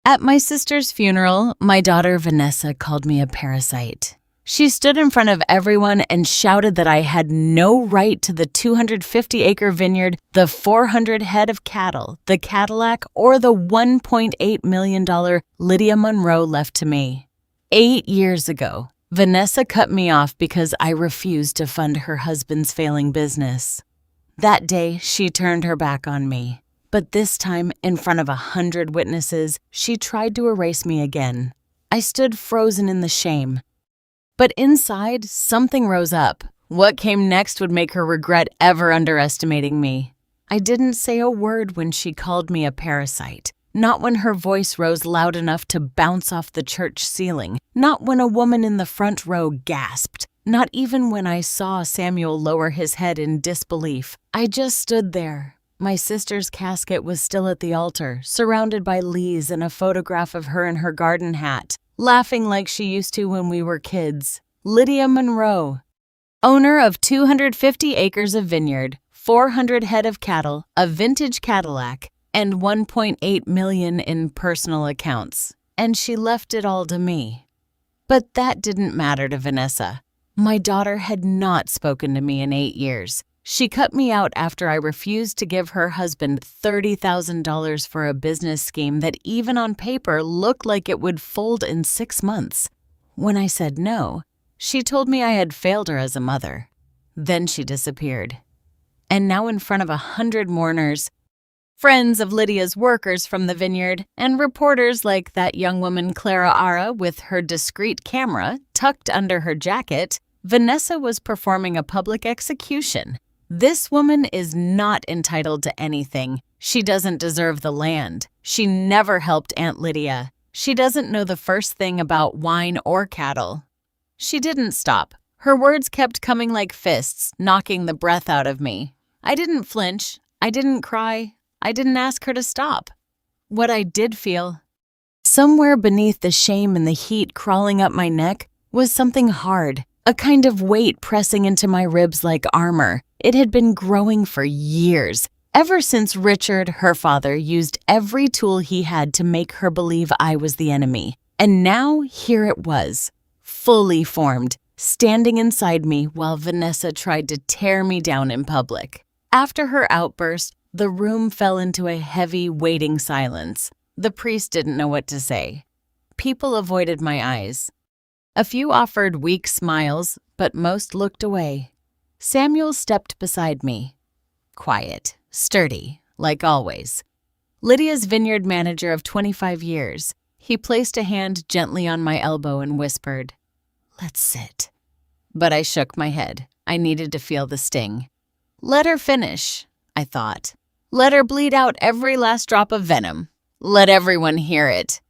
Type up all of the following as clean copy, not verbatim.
At my sister's funeral, my daughter Vanessa called me a parasite. She stood in front of everyone and shouted that I had no right to the 250-acre vineyard, the 400 head of cattle, the Cadillac, or the $1.8 million Lydia Monroe left to me. 8 years ago, Vanessa cut me off because I refused to fund her husband's failing business. That day, she turned her back on me. But this time, in front of 100 witnesses, she tried to erase me again. I stood frozen in the shame. But inside, something rose up. What came next would make her regret ever underestimating me. I didn't say a word when she called me a parasite. Not when her voice rose loud enough to bounce off the church ceiling. Not when a woman in the front row gasped. Not even when I saw Samuel lower his head in disbelief. I just stood there. My sister's casket was still at the altar, surrounded by leaves and a photograph of her in her garden hat, laughing like she used to when we were kids. Lydia Monroe, owner of 250 acres of vineyard, 400 head of cattle, a vintage Cadillac, and $1.8 million in personal accounts. And she left it all to me. But that didn't matter to Vanessa. My daughter had not spoken to me in 8 years. She cut me out after I refused to give her husband $30,000 for a business scheme that even on paper looked like it would fold in 6 months. When I said no, she told me I had failed her as a mother. Then she disappeared. And now in front of 100 mourners, friends of Lydia's workers from the vineyard, and reporters like that young woman Clara Ara with her discreet camera tucked under her jacket, Vanessa was performing a public execution. This woman is not entitled to anything. She doesn't deserve the land. She never helped Aunt Lydia. She doesn't know the first thing about wine or cattle. She didn't stop. Her words kept coming like fists, knocking the breath out of me. I didn't flinch. I didn't cry. I didn't ask her to stop. What I did feel, somewhere beneath the shame and the heat crawling up my neck, was something hard, a kind of weight pressing into my ribs like armor. It had been growing for years, ever since Richard, her father, used every tool he had to make her believe I was the enemy. And now here it was, fully formed, standing inside me while Vanessa tried to tear me down in public. After her outburst, the room fell into a heavy, waiting silence. The priest didn't know what to say. People avoided my eyes. A few offered weak smiles, but most looked away. Samuel stepped beside me. Quiet, sturdy, like always. Lydia's vineyard manager of 25 years. He placed a hand gently on my elbow and whispered, "Let's sit." But I shook my head. I needed to feel the sting. Let her finish, I thought. Let her bleed out every last drop of venom. Let everyone hear it.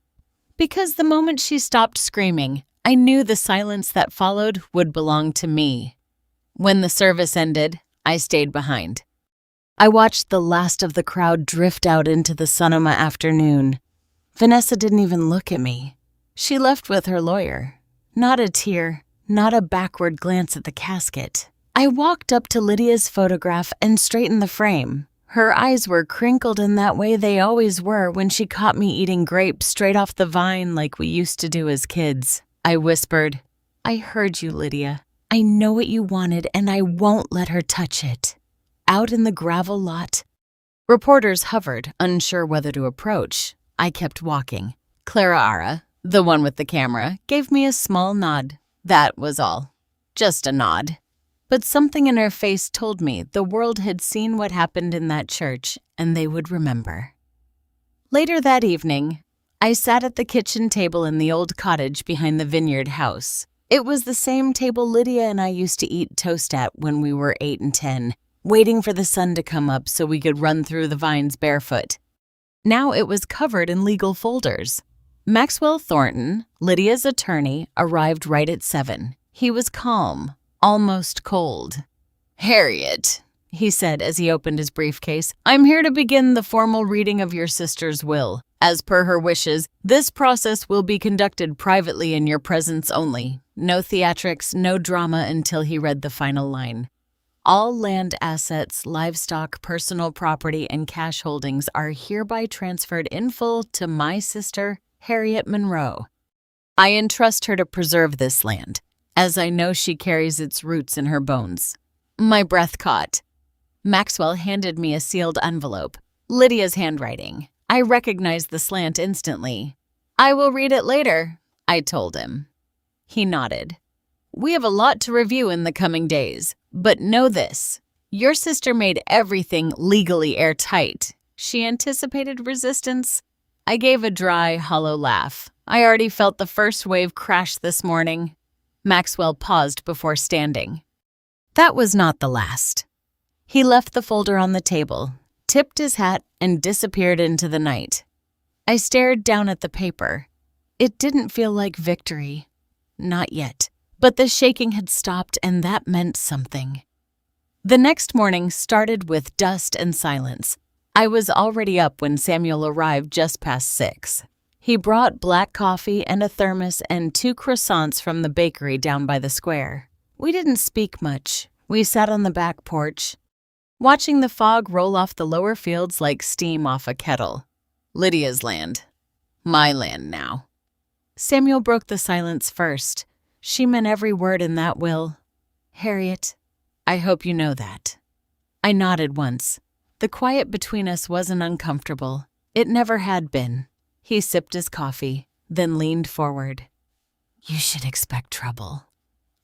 Because the moment she stopped screaming, I knew the silence that followed would belong to me. When the service ended, I stayed behind. I watched the last of the crowd drift out into the Sonoma afternoon. Vanessa didn't even look at me. She left with her lawyer. Not a tear, not a backward glance at the casket. I walked up to Lydia's photograph and straightened the frame. Her eyes were crinkled in that way they always were when she caught me eating grapes straight off the vine like we used to do as kids. I whispered, "I heard you, Lydia. I know what you wanted, and I won't let her touch it." Out in the gravel lot, reporters hovered, unsure whether to approach. I kept walking. Clara Ara, the one with the camera, gave me a small nod. That was all. Just a nod. But something in her face told me the world had seen what happened in that church, and they would remember. Later that evening, I sat at the kitchen table in the old cottage behind the vineyard house. It was the same table Lydia and I used to eat toast at when we were 8 and 10, waiting for the sun to come up so we could run through the vines barefoot. Now it was covered in legal folders. Maxwell Thornton, Lydia's attorney, arrived right at 7. He was calm, almost cold. "Harriet," he said as he opened his briefcase, "I'm here to begin the formal reading of your sister's will. As per her wishes, this process will be conducted privately in your presence only. No theatrics, no drama until he read the final line." All land assets, livestock, personal property, and cash holdings are hereby transferred in full to my sister, Harriet Monroe. I entrust her to preserve this land, as I know she carries its roots in her bones. My breath caught. Maxwell handed me a sealed envelope, Lydia's handwriting. I recognized the slant instantly. I will read it later, I told him. He nodded. We have a lot to review in the coming days, but know this. Your sister made everything legally airtight. She anticipated resistance. I gave a dry, hollow laugh. I already felt the first wave crash this morning. Maxwell paused before standing. That was not the last. He left the folder on the table, tipped his hat, and disappeared into the night. I stared down at the paper. It didn't feel like victory. Not yet. But the shaking had stopped, and that meant something. The next morning started with dust and silence. I was already up when Samuel arrived just past 6. He brought black coffee and a thermos and 2 croissants from the bakery down by the square. We didn't speak much. We sat on the back porch, watching the fog roll off the lower fields like steam off a kettle. Lydia's land. My land now. Samuel broke the silence first. She meant every word in that will. Harriet, I hope you know that. I nodded once. The quiet between us wasn't uncomfortable. It never had been. He sipped his coffee, then leaned forward. You should expect trouble.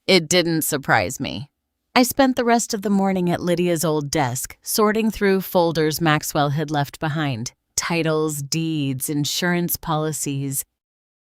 It didn't surprise me. I spent the rest of the morning at Lydia's old desk, sorting through folders Maxwell had left behind. Titles, deeds, insurance policies,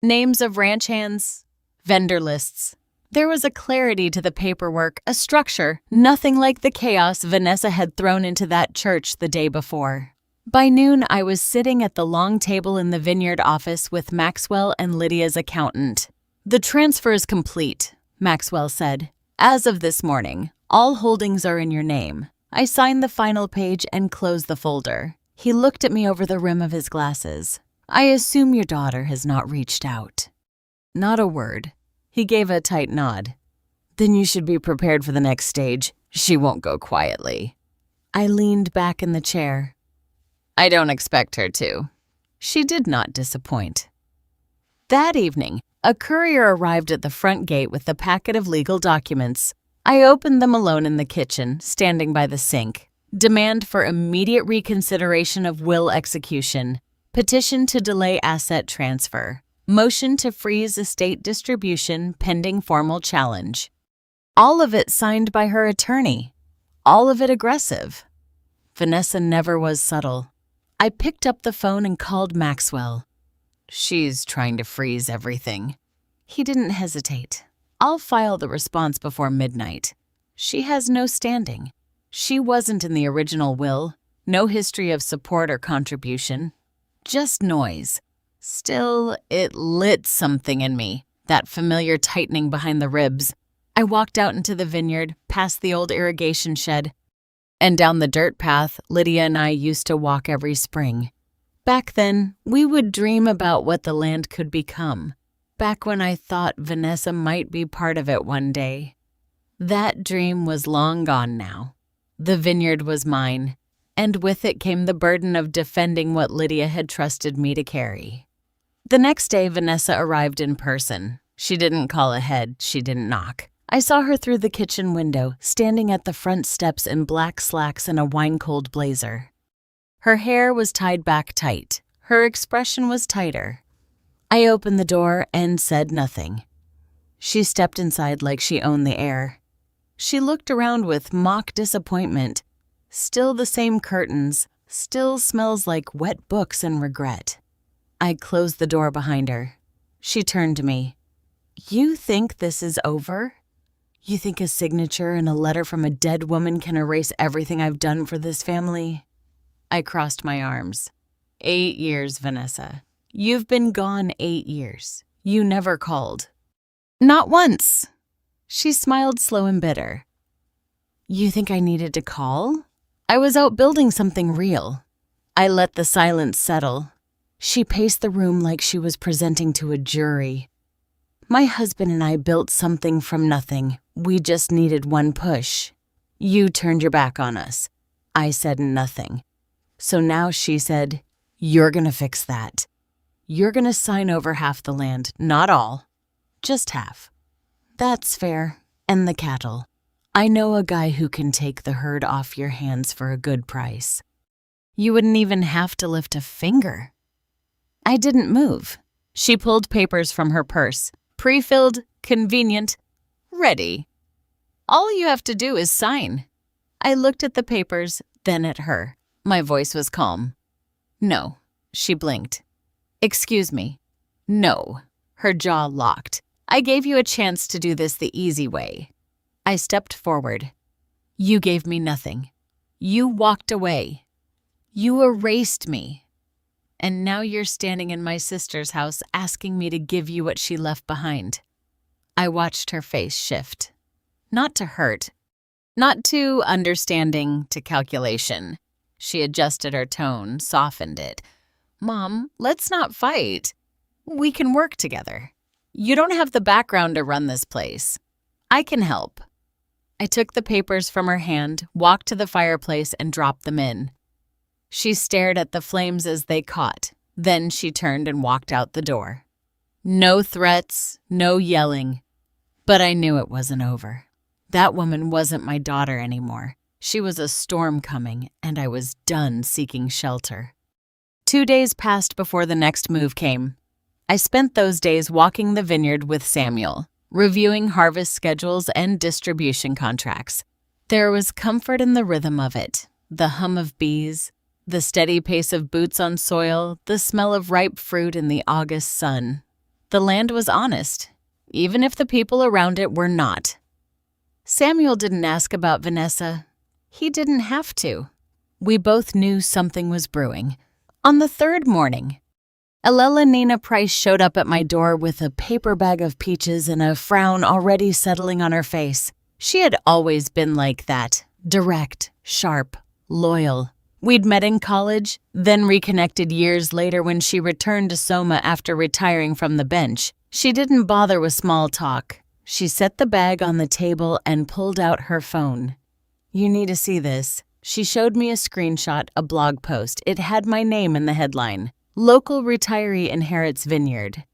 names of ranch hands, vendor lists. There was a clarity to the paperwork, a structure, nothing like the chaos Vanessa had thrown into that church the day before. By noon, I was sitting at the long table in the vineyard office with Maxwell and Lydia's accountant. The transfer is complete, Maxwell said. As of this morning, all holdings are in your name. I signed the final page and closed the folder. He looked at me over the rim of his glasses. I assume your daughter has not reached out. Not a word. He gave a tight nod. Then you should be prepared for the next stage. She won't go quietly. I leaned back in the chair. I don't expect her to. She did not disappoint. That evening, a courier arrived at the front gate with a packet of legal documents. I opened them alone in the kitchen, standing by the sink. Demand for immediate reconsideration of will execution. Petition to delay asset transfer. Motion to freeze estate distribution pending formal challenge. All of it signed by her attorney. All of it aggressive. Vanessa never was subtle. I picked up the phone and called Maxwell. She's trying to freeze everything. He didn't hesitate. I'll file the response before midnight. She has no standing. She wasn't in the original will. No history of support or contribution. Just noise. Still, it lit something in me, that familiar tightening behind the ribs. I walked out into the vineyard, past the old irrigation shed, and down the dirt path Lydia and I used to walk every spring. Back then, we would dream about what the land could become. Back when I thought Vanessa might be part of it one day. That dream was long gone now. The vineyard was mine, and with it came the burden of defending what Lydia had trusted me to carry. The next day, Vanessa arrived in person. She didn't call ahead, she didn't knock. I saw her through the kitchen window, standing at the front steps in black slacks and a wine-cold blazer. Her hair was tied back tight. Her expression was tighter. I opened the door and said nothing. She stepped inside like she owned the air. She looked around with mock disappointment. Still the same curtains, still smells like wet books and regret. I closed the door behind her. She turned to me. You think this is over? You think a signature and a letter from a dead woman can erase everything I've done for this family? I crossed my arms. 8 years, Vanessa. You've been gone 8 years. You never called. Not once. She smiled slow and bitter. You think I needed to call? I was out building something real. I let the silence settle. She paced the room like she was presenting to a jury. My husband and I built something from nothing. We just needed one push. You turned your back on us. I said nothing. So now she said, you're gonna fix that. You're gonna sign over half the land, not all, just half. That's fair. And the cattle. I know a guy who can take the herd off your hands for a good price. You wouldn't even have to lift a finger. I didn't move. She pulled papers from her purse. Pre-filled, convenient, ready. All you have to do is sign. I looked at the papers, then at her. My voice was calm. No, she blinked. Excuse me. No. Her jaw locked. I gave you a chance to do this the easy way. I stepped forward. You gave me nothing. You walked away. You erased me. And now you're standing in my sister's house asking me to give you what she left behind. I watched her face shift. Not to hurt. Not to understanding, to calculation. She adjusted her tone, softened it. Mom, let's not fight. We can work together. You don't have the background to run this place. I can help. I took the papers from her hand, walked to the fireplace, and dropped them in. She stared at the flames as they caught. Then she turned and walked out the door. No threats, no yelling. But I knew it wasn't over. That woman wasn't my daughter anymore. She was a storm coming, and I was done seeking shelter. 2 days passed before the next move came. I spent those days walking the vineyard with Samuel, reviewing harvest schedules and distribution contracts. There was comfort in the rhythm of it, the hum of bees, the steady pace of boots on soil, the smell of ripe fruit in the August sun. The land was honest, even if the people around it were not. Samuel didn't ask about Vanessa. He didn't have to. We both knew something was brewing. On the third morning, Elena Price showed up at my door with a paper bag of peaches and a frown already settling on her face. She had always been like that, direct, sharp, loyal. We'd met in college, then reconnected years later when she returned to Soma after retiring from the bench. She didn't bother with small talk. She set the bag on the table and pulled out her phone. You need to see this. She showed me a screenshot, a blog post. It had my name in the headline. Local retiree inherits vineyard.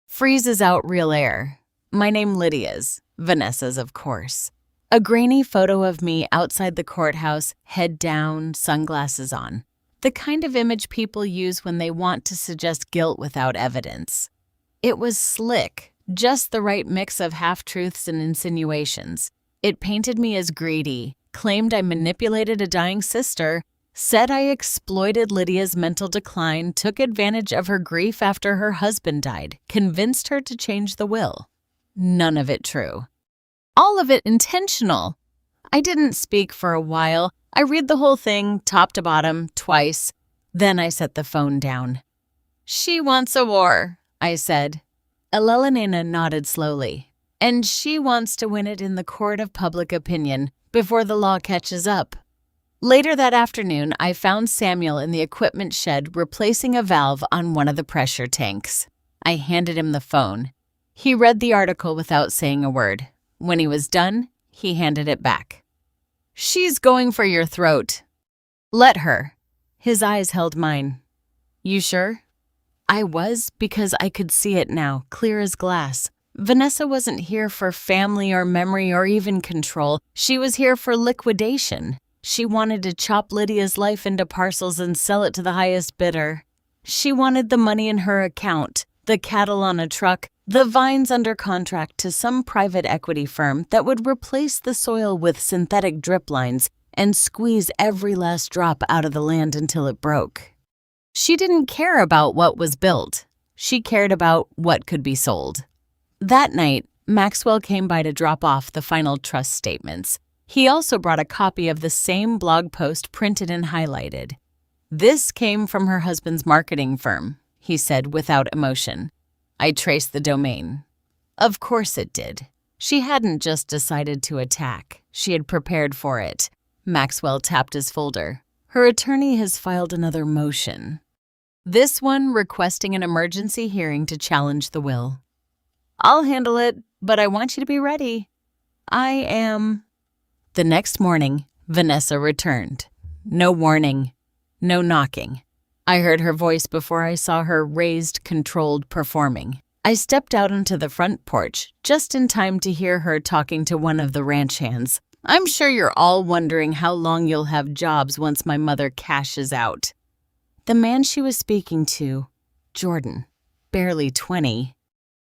Freezes out real air. My name Lydia's. Vanessa's, of course. A grainy photo of me outside the courthouse, head down, sunglasses on. The kind of image people use when they want to suggest guilt without evidence. It was slick, just the right mix of half-truths and insinuations. It painted me as greedy, claimed I manipulated a dying sister, said I exploited Lydia's mental decline, took advantage of her grief after her husband died, convinced her to change the will. None of it true. All of it intentional. I didn't speak for a while. I read the whole thing, top to bottom, twice. Then I set the phone down. She wants a war, I said. Elena nodded slowly. And she wants to win it in the court of public opinion before the law catches up. Later that afternoon, I found Samuel in the equipment shed replacing a valve on one of the pressure tanks. I handed him the phone. He read the article without saying a word. When he was done, he handed it back. She's going for your throat. Let her. His eyes held mine. You sure? I was, because I could see it now, clear as glass. Vanessa wasn't here for family or memory or even control. She was here for liquidation. She wanted to chop Lydia's life into parcels and sell it to the highest bidder. She wanted the money in her account, the cattle on a truck, the vines under contract to some private equity firm that would replace the soil with synthetic drip lines and squeeze every last drop out of the land until it broke. She didn't care about what was built. She cared about what could be sold. That night, Maxwell came by to drop off the final trust statements. He also brought a copy of the same blog post printed and highlighted. This came from her husband's marketing firm, he said without emotion. I traced the domain. Of course it did. She hadn't just decided to attack. She had prepared for it. Maxwell tapped his folder. Her attorney has filed another motion. This one requesting an emergency hearing to challenge the will. I'll handle it, but I want you to be ready. I am The next morning, Vanessa returned. No warning, no knocking. I heard her voice before I saw her raised, controlled performing. I stepped out onto the front porch just in time to hear her talking to one of the ranch hands. I'm sure you're all wondering how long you'll have jobs once my mother cashes out. The man she was speaking to, Jordan, barely 20,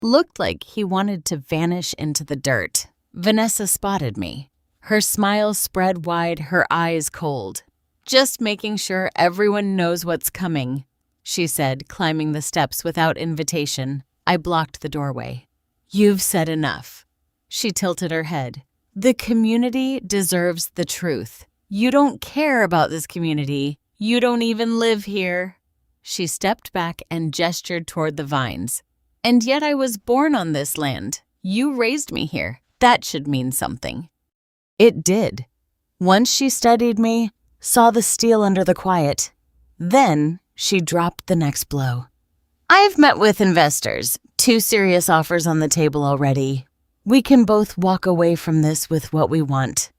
looked like he wanted to vanish into the dirt. Vanessa spotted me. Her smile spread wide, her eyes cold. Just making sure everyone knows what's coming, she said, climbing the steps without invitation. I blocked the doorway. You've said enough. She tilted her head. The community deserves the truth. You don't care about this community. You don't even live here. She stepped back and gestured toward the vines. And yet I was born on this land. You raised me here. That should mean something. It did. Once she studied me, saw the steel under the quiet. Then she dropped the next blow. I've met with investors. 2 serious offers on the table already. We can both walk away from this with what we want.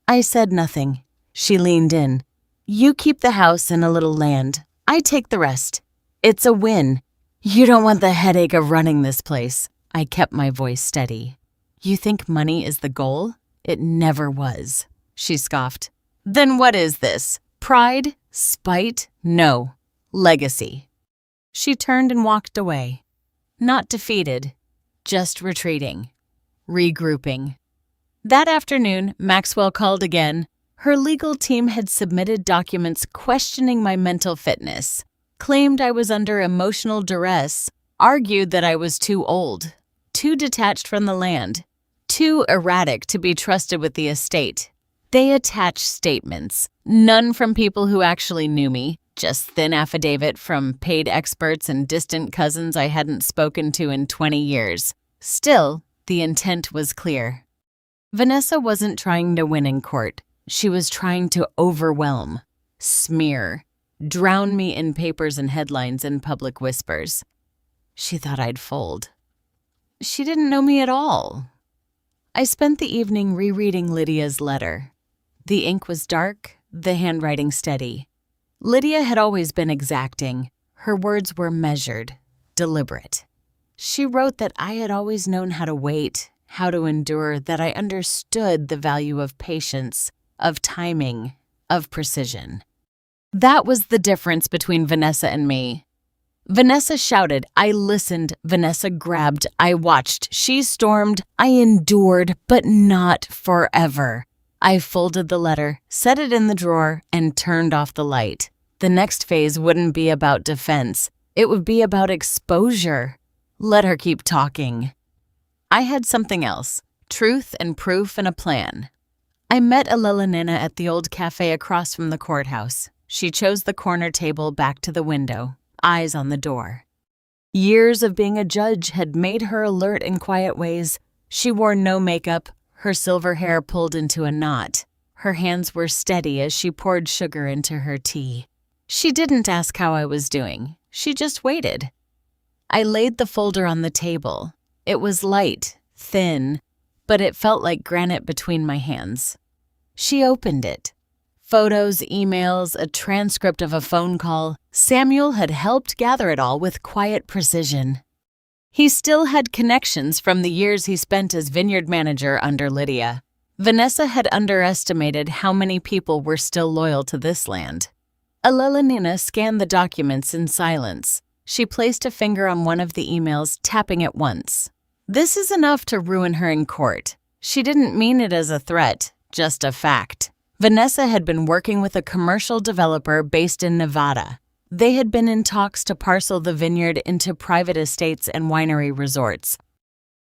I said nothing. She leaned in. You keep the house and a little land. I take the rest. It's a win. You don't want the headache of running this place. I kept my voice steady. You think money is the goal? It never was. She scoffed. Then what is this? Pride? Spite? No. Legacy. She turned and walked away. Not defeated, just retreating, regrouping. That afternoon, Maxwell called again. Her legal team had submitted documents questioning my mental fitness, claimed I was under emotional duress, argued that I was too old, too detached from the land, too erratic to be trusted with the estate. They attached statements, none from people who actually knew me, just thin affidavit from paid experts and distant cousins I hadn't spoken to in 20 years. Still, the intent was clear. Vanessa wasn't trying to win in court. She was trying to overwhelm, smear, drown me in papers and headlines and public whispers. She thought I'd fold. She didn't know me at all. I spent the evening rereading Lydia's letter. The ink was dark, the handwriting steady. Lydia had always been exacting. Her words were measured, deliberate. She wrote that I had always known how to wait, how to endure, that I understood the value of patience, of timing, of precision. That was the difference between Vanessa and me. Vanessa shouted, I listened. Vanessa grabbed, I watched. She stormed, I endured, but not forever. I folded the letter, set it in the drawer, and turned off the light. The next phase wouldn't be about defense. It would be about exposure. Let her keep talking. I had something else, truth and proof and a plan. I met Alelina at the old cafe across from the courthouse. She chose the corner table back to the window, eyes on the door. Years of being a judge had made her alert in quiet ways. She wore no makeup, her silver hair pulled into a knot. Her hands were steady as she poured sugar into her tea. She didn't ask how I was doing. She just waited. I laid the folder on the table. It was light, thin, but it felt like granite between my hands. She opened it. Photos, emails, a transcript of a phone call. Samuel had helped gather it all with quiet precision. He still had connections from the years he spent as vineyard manager under Lydia. Vanessa had underestimated how many people were still loyal to this land. Alelina scanned the documents in silence. She placed a finger on one of the emails, tapping it once. This is enough to ruin her in court. She didn't mean it as a threat, just a fact. Vanessa had been working with a commercial developer based in Nevada. They had been in talks to parcel the vineyard into private estates and winery resorts.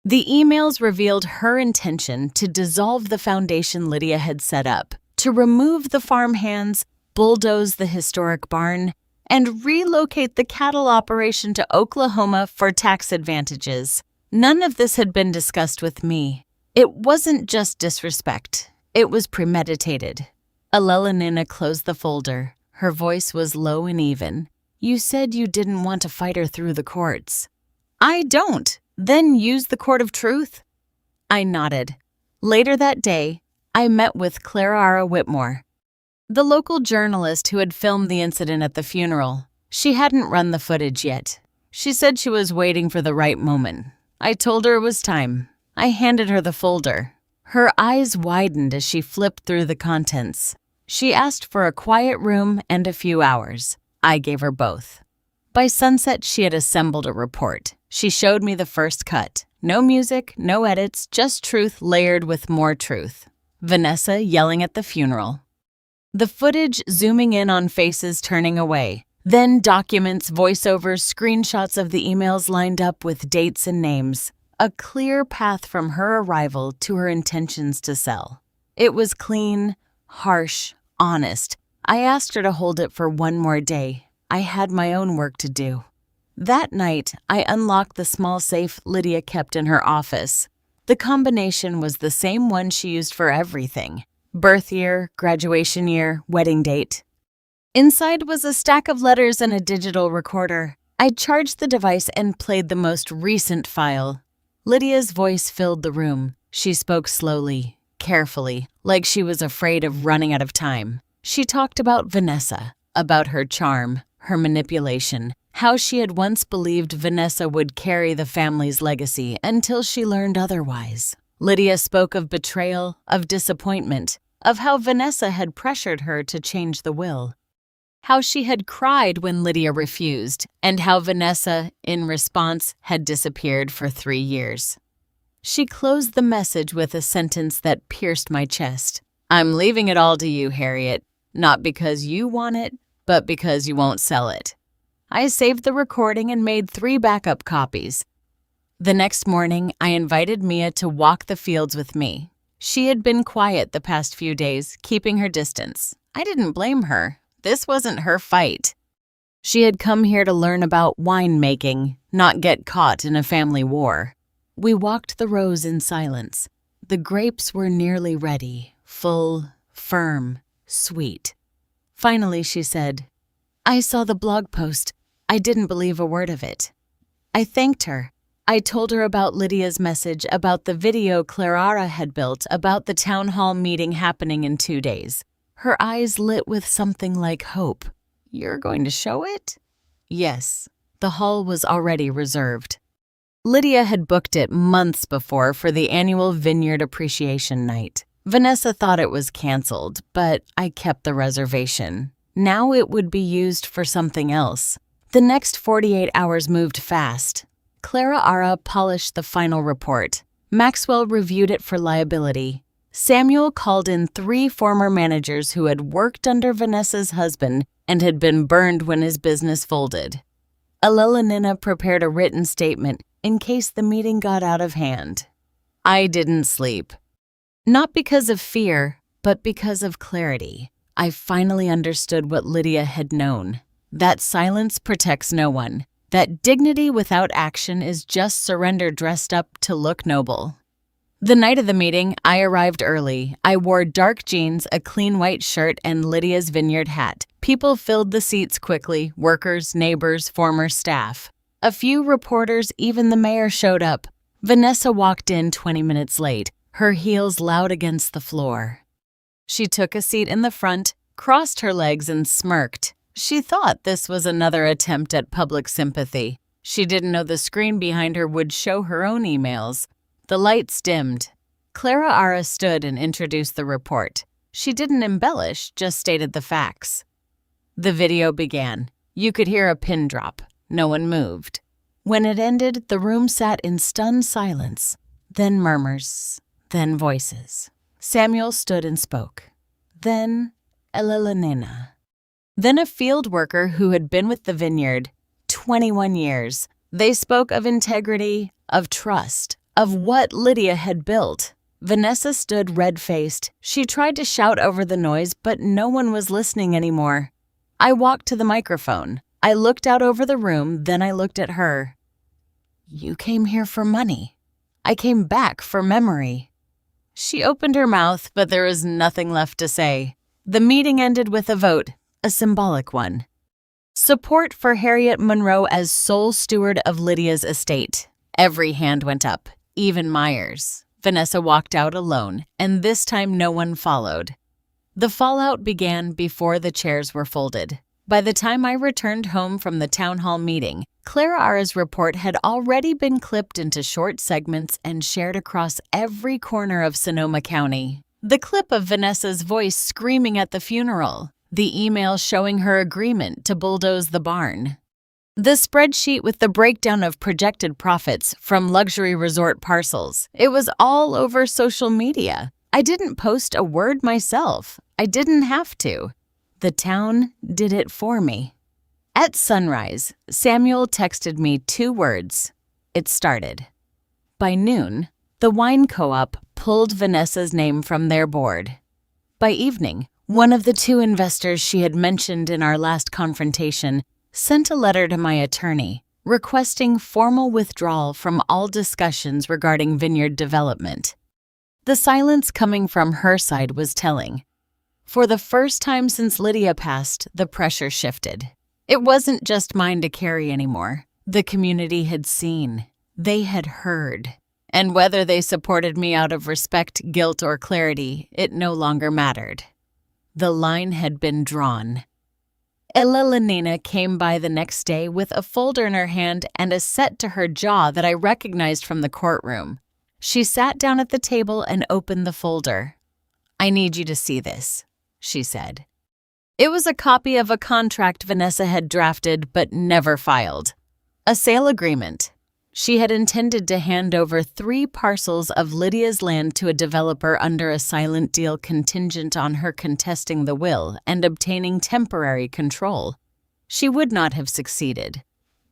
The emails revealed her intention to dissolve the foundation Lydia had set up, to remove the farmhands, bulldoze the historic barn, and relocate the cattle operation to Oklahoma for tax advantages. None of this had been discussed with me. It wasn't just disrespect. It was premeditated. Alelina closed the folder. Her voice was low and even. You said you didn't want to fight her through the courts. I don't. Then use the court of truth? I nodded. Later that day, I met with Clara Whitmore, the local journalist who had filmed the incident at the funeral. She hadn't run the footage yet. She said she was waiting for the right moment. I told her it was time. I handed her the folder. Her eyes widened as she flipped through the contents. She asked for a quiet room and a few hours. I gave her both. By sunset, she had assembled a report. She showed me the first cut. No music, no edits, just truth layered with more truth. Vanessa yelling at the funeral. The footage zooming in on faces turning away. Then documents, voiceovers, screenshots of the emails lined up with dates and names. A clear path from her arrival to her intentions to sell. It was clean, harsh, honest. I asked her to hold it for one more day. I had my own work to do. That night, I unlocked the small safe Lydia kept in her office. The combination was the same one she used for everything. Birth year, graduation year, wedding date. Inside was a stack of letters and a digital recorder. I charged the device and played the most recent file. Lydia's voice filled the room. She spoke slowly, carefully, like she was afraid of running out of time. She talked about Vanessa, about her charm, her manipulation, how she had once believed Vanessa would carry the family's legacy until she learned otherwise. Lydia spoke of betrayal, of disappointment, of how Vanessa had pressured her to change the will. How she had cried when Lydia refused, and how Vanessa, in response, had disappeared for 3 years. She closed the message with a sentence that pierced my chest. "I'm leaving it all to you, Harriet, not because you want it, but because you won't sell it." I saved the recording and made 3 backup copies. The next morning, I invited Mia to walk the fields with me. She had been quiet the past few days, keeping her distance. I didn't blame her. This wasn't her fight. She had come here to learn about winemaking, not get caught in a family war. We walked the rows in silence. The grapes were nearly ready, full, firm, sweet. Finally, she said, "I saw the blog post. I didn't believe a word of it." I thanked her. I told her about Lydia's message, about the video Clara had built, about the town hall meeting happening in 2 days. Her eyes lit with something like hope. "You're going to show it?" Yes. The hall was already reserved. Lydia had booked it months before for the annual Vineyard Appreciation Night. Vanessa thought it was canceled, but I kept the reservation. Now it would be used for something else. The next 48 hours moved fast. Clara polished the final report. Maxwell reviewed it for liability. Samuel called in 3 former managers who had worked under Vanessa's husband and had been burned when his business folded. Elelenina prepared a written statement in case the meeting got out of hand. I didn't sleep. Not because of fear, but because of clarity. I finally understood what Lydia had known. That silence protects no one. That dignity without action is just surrender dressed up to look noble. The night of the meeting, I arrived early. I wore dark jeans, a clean white shirt, and Lydia's Vineyard hat. People filled the seats quickly, workers, neighbors, former staff. A few reporters, even the mayor showed up. Vanessa walked in 20 minutes late, her heels loud against the floor. She took a seat in the front, crossed her legs, and smirked. She thought this was another attempt at public sympathy. She didn't know the screen behind her would show her own emails. The lights dimmed. Clara stood and introduced the report. She didn't embellish, just stated the facts. The video began. You could hear a pin drop. No one moved. When it ended, the room sat in stunned silence. Then murmurs. Then voices. Samuel stood and spoke. Then Elelenina. Then a field worker who had been with the vineyard 21 years. They spoke of integrity, of trust, of what Lydia had built. Vanessa stood red-faced. She tried to shout over the noise, but no one was listening anymore. I walked to the microphone. I looked out over the room, then I looked at her. "You came here for money. I came back for memory." She opened her mouth, but there was nothing left to say. The meeting ended with a vote, a symbolic one. Support for Harriet Monroe as sole steward of Lydia's estate. Every hand went up, even Myers. Vanessa walked out alone, and this time no one followed. The fallout began before the chairs were folded. By the time I returned home from the town hall meeting, Clara Ara's report had already been clipped into short segments and shared across every corner of Sonoma County. The clip of Vanessa's voice screaming at the funeral, the email showing her agreement to bulldoze the barn, the spreadsheet with the breakdown of projected profits from luxury resort parcels. It was all over social media. I didn't post a word myself. I didn't have to. The town did it for me. At sunrise, Samuel texted me 2 words. It started. By noon, the wine co-op pulled Vanessa's name from their board. By evening, one of the 2 investors she had mentioned in our last confrontation sent a letter to my attorney requesting formal withdrawal from all discussions regarding vineyard development. The silence coming from her side was telling. For the first time since Lydia passed, the pressure shifted. It wasn't just mine to carry anymore. The community had seen. They had heard. And whether they supported me out of respect, guilt, or clarity, it no longer mattered. The line had been drawn. Ella Lenina came by the next day with a folder in her hand and a set to her jaw that I recognized from the courtroom. She sat down at the table and opened the folder. "I need you to see this," she said. It was a copy of a contract Vanessa had drafted but never filed. A sale agreement. She had intended to hand over 3 parcels of Lydia's land to a developer under a silent deal contingent on her contesting the will and obtaining temporary control. She would not have succeeded,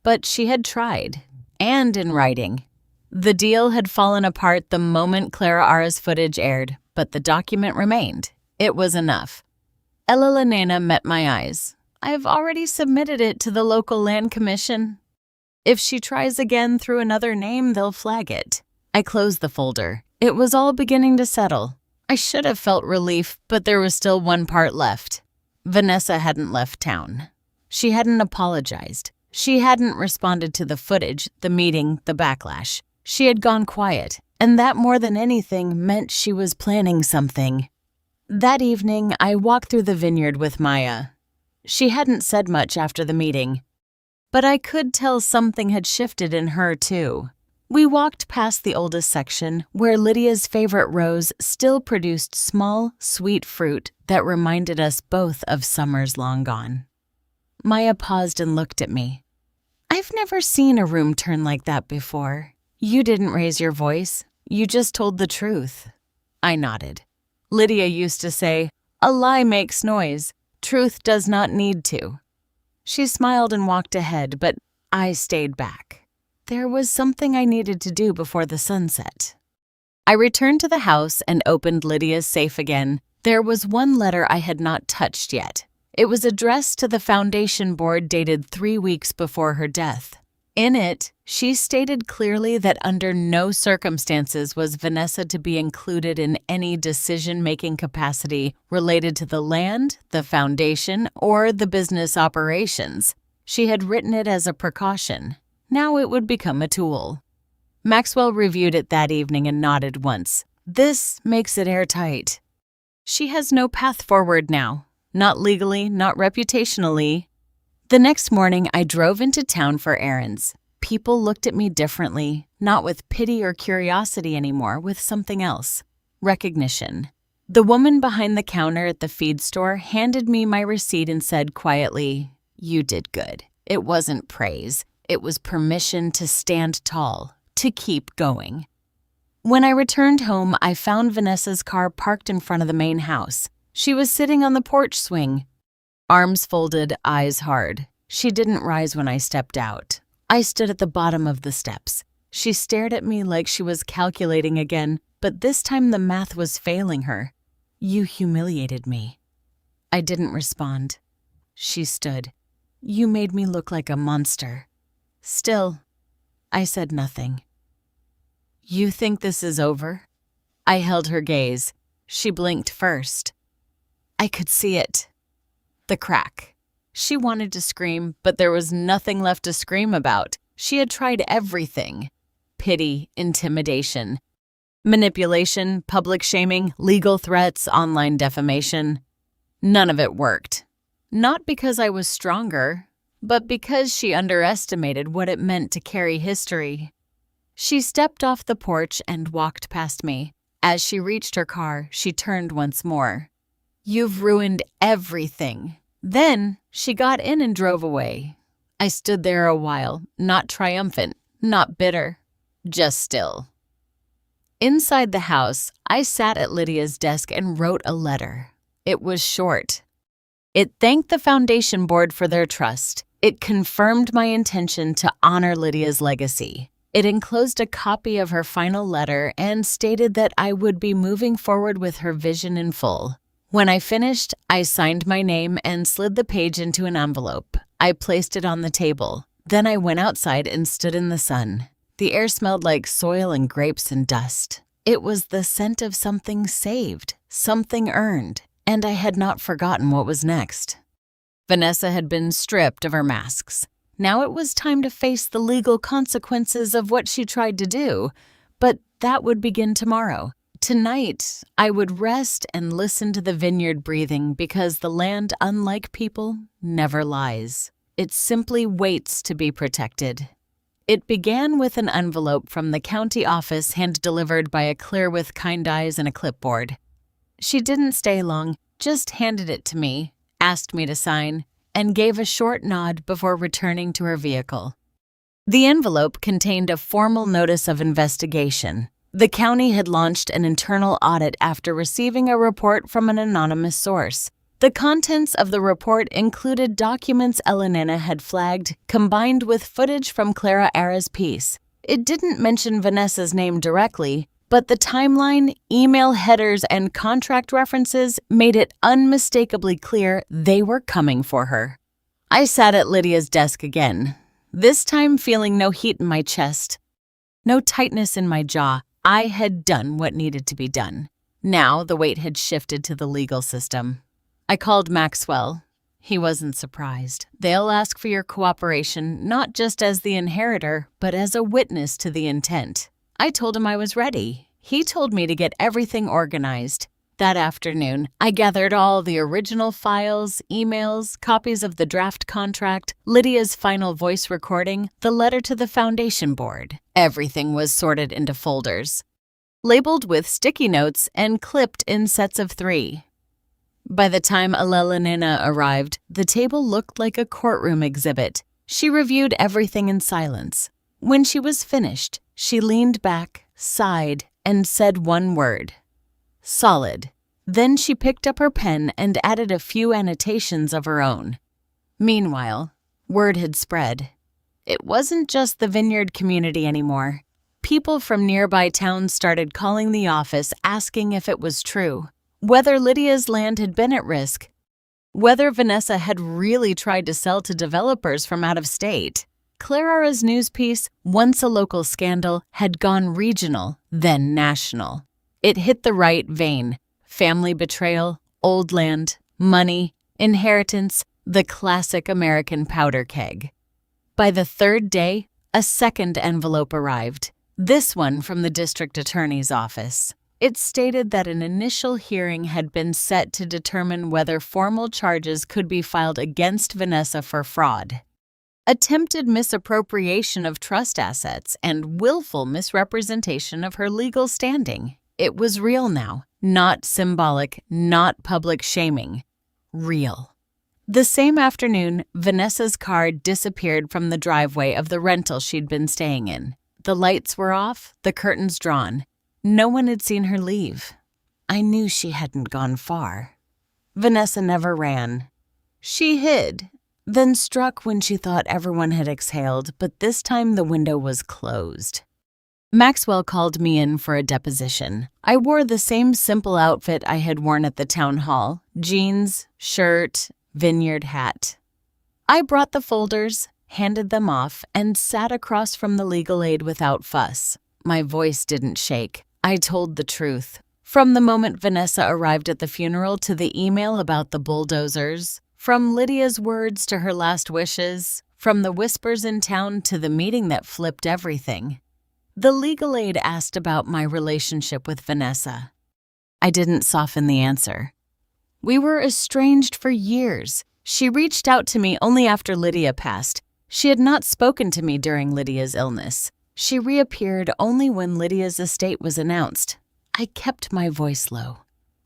but she had tried, and in writing. The deal had fallen apart the moment Clara Ara's footage aired, but the document remained. It was enough. Ella Lenina met my eyes. "I've already submitted it to the local land commission. If she tries again through another name, they'll flag it." I closed the folder. It was all beginning to settle. I should have felt relief, but there was still one part left. Vanessa hadn't left town. She hadn't apologized. She hadn't responded to the footage, the meeting, the backlash. She had gone quiet, and that more than anything meant she was planning something. That evening, I walked through the vineyard with Maya. She hadn't said much after the meeting, but I could tell something had shifted in her, too. We walked past the oldest section, where Lydia's favorite rose still produced small, sweet fruit that reminded us both of summers long gone. Maya paused and looked at me. "I've never seen a room turn like that before. You didn't raise your voice. You just told the truth." I nodded. Lydia used to say, "A lie makes noise. Truth does not need to." She smiled and walked ahead, but I stayed back. There was something I needed to do before the sunset. I returned to the house and opened Lydia's safe again. There was one letter I had not touched yet. It was addressed to the foundation board dated 3 weeks before her death. In it, she stated clearly that under no circumstances was Vanessa to be included in any decision-making capacity related to the land, the foundation, or the business operations. She had written it as a precaution. Now it would become a tool. Maxwell reviewed it that evening and nodded once. "This makes it airtight." She has no path forward now. Not legally, not reputationally. The next morning, I drove into town for errands. People looked at me differently, not with pity or curiosity anymore, with something else. Recognition. The woman behind the counter at the feed store handed me my receipt and said quietly, "You did good." It wasn't praise. It was permission to stand tall, to keep going. When I returned home, I found Vanessa's car parked in front of the main house. She was sitting on the porch swing. Arms folded, eyes hard. She didn't rise when I stepped out. I stood at the bottom of the steps. She stared at me like she was calculating again, but this time the math was failing her. "You humiliated me." I didn't respond. She stood. "You made me look like a monster." Still, I said nothing. "You think this is over?" I held her gaze. She blinked first. I could see it. The crack. She wanted to scream, but there was nothing left to scream about. She had tried everything. Pity, intimidation. Manipulation, public shaming, legal threats, online defamation. None of it worked. Not because I was stronger, but because she underestimated what it meant to carry history. She stepped off the porch and walked past me. As she reached her car, she turned once more. "You've ruined everything." Then she got in and drove away. I stood there a while, not triumphant, not bitter, just still. Inside the house, I sat at Lydia's desk and wrote a letter. It was short. It thanked the foundation board for their trust. It confirmed my intention to honor Lydia's legacy. It enclosed a copy of her final letter and stated that I would be moving forward with her vision in full. When I finished, I signed my name and slid the page into an envelope. I placed it on the table. Then I went outside and stood in the sun. The air smelled like soil and grapes and dust. It was the scent of something saved, something earned, and I had not forgotten what was next. Vanessa had been stripped of her masks. Now it was time to face the legal consequences of what she tried to do, but that would begin tomorrow. Tonight, I would rest and listen to the vineyard breathing because the land, unlike people, never lies. It simply waits to be protected. It began with an envelope from the county office hand-delivered by a Claire with kind eyes and a clipboard. She didn't stay long, just handed it to me, asked me to sign, and gave a short nod before returning to her vehicle. The envelope contained a formal notice of investigation. The county had launched an internal audit after receiving a report from an anonymous source. The contents of the report included documents Elenina had flagged, combined with footage from Clara Ara's piece. It didn't mention Vanessa's name directly, but the timeline, email headers, and contract references made it unmistakably clear they were coming for her. I sat at Lydia's desk again, this time feeling no heat in my chest, no tightness in my jaw. I had done what needed to be done. Now the weight had shifted to the legal system. I called Maxwell. He wasn't surprised. They'll ask for your cooperation, not just as the inheritor, but as a witness to the intent. I told him I was ready. He told me to get everything organized. That afternoon, I gathered all the original files, emails, copies of the draft contract, Lydia's final voice recording, the letter to the foundation board. Everything was sorted into folders, labeled with sticky notes and clipped in sets of 3. By the time Elenina arrived, the table looked like a courtroom exhibit. She reviewed everything in silence. When she was finished, she leaned back, sighed, and said one word: solid. Then she picked up her pen and added a few annotations of her own. Meanwhile, word had spread. It wasn't just the vineyard community anymore. People from nearby towns started calling the office asking if it was true, whether Lydia's land had been at risk, whether Vanessa had really tried to sell to developers from out of state. Clara's news piece, once a local scandal, had gone regional, then national. It hit the right vein: family betrayal, old land, money, inheritance, the classic American powder keg. By the third day, a second envelope arrived, this one from the district attorney's office. It stated that an initial hearing had been set to determine whether formal charges could be filed against Vanessa for fraud, attempted misappropriation of trust assets, and willful misrepresentation of her legal standing. It was real now, not symbolic, not public shaming. Real. The same afternoon, Vanessa's car disappeared from the driveway of the rental she'd been staying in. The lights were off, the curtains drawn. No one had seen her leave. I knew she hadn't gone far. Vanessa never ran. She hid, then struck when she thought everyone had exhaled, but this time the window was closed. Maxwell called me in for a deposition. I wore the same simple outfit I had worn at the town hall: jeans, shirt, vineyard hat. I brought the folders, handed them off, and sat across from the legal aid without fuss. My voice didn't shake. I told the truth. From the moment Vanessa arrived at the funeral to the email about the bulldozers, from Lydia's words to her last wishes, from the whispers in town to the meeting that flipped everything. The legal aid asked about my relationship with Vanessa. I didn't soften the answer. We were estranged for years. She reached out to me only after Lydia passed. She had not spoken to me during Lydia's illness. She reappeared only when Lydia's estate was announced. I kept my voice low,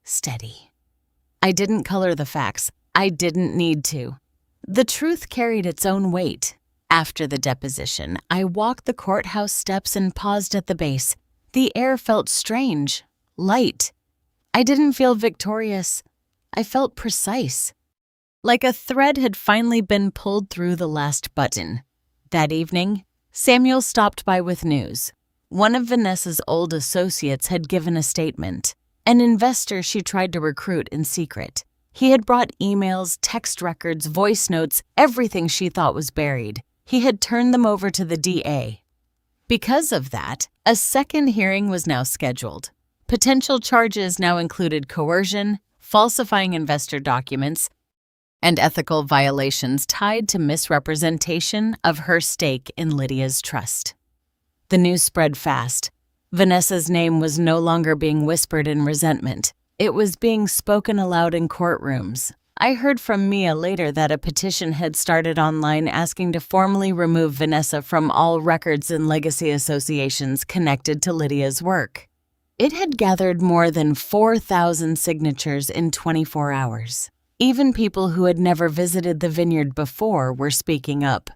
steady. I didn't color the facts. I didn't need to. The truth carried its own weight. After the deposition, I walked the courthouse steps and paused at the base. The air felt strange, light. I didn't feel victorious. I felt precise. Like a thread had finally been pulled through the last button. That evening, Samuel stopped by with news. One of Vanessa's old associates had given a statement, an investor she tried to recruit in secret. He had brought emails, text records, voice notes, everything she thought was buried. He had turned them over to the DA. Because of that, a second hearing was now scheduled. Potential charges now included coercion, falsifying investor documents, and ethical violations tied to misrepresentation of her stake in Lydia's trust. The news spread fast. Vanessa's name was no longer being whispered in resentment. It was being spoken aloud in courtrooms. I heard from Mia later that a petition had started online asking to formally remove Vanessa from all records and legacy associations connected to Lydia's work. It had gathered more than 4,000 signatures in 24 hours. Even people who had never visited the vineyard before were speaking up.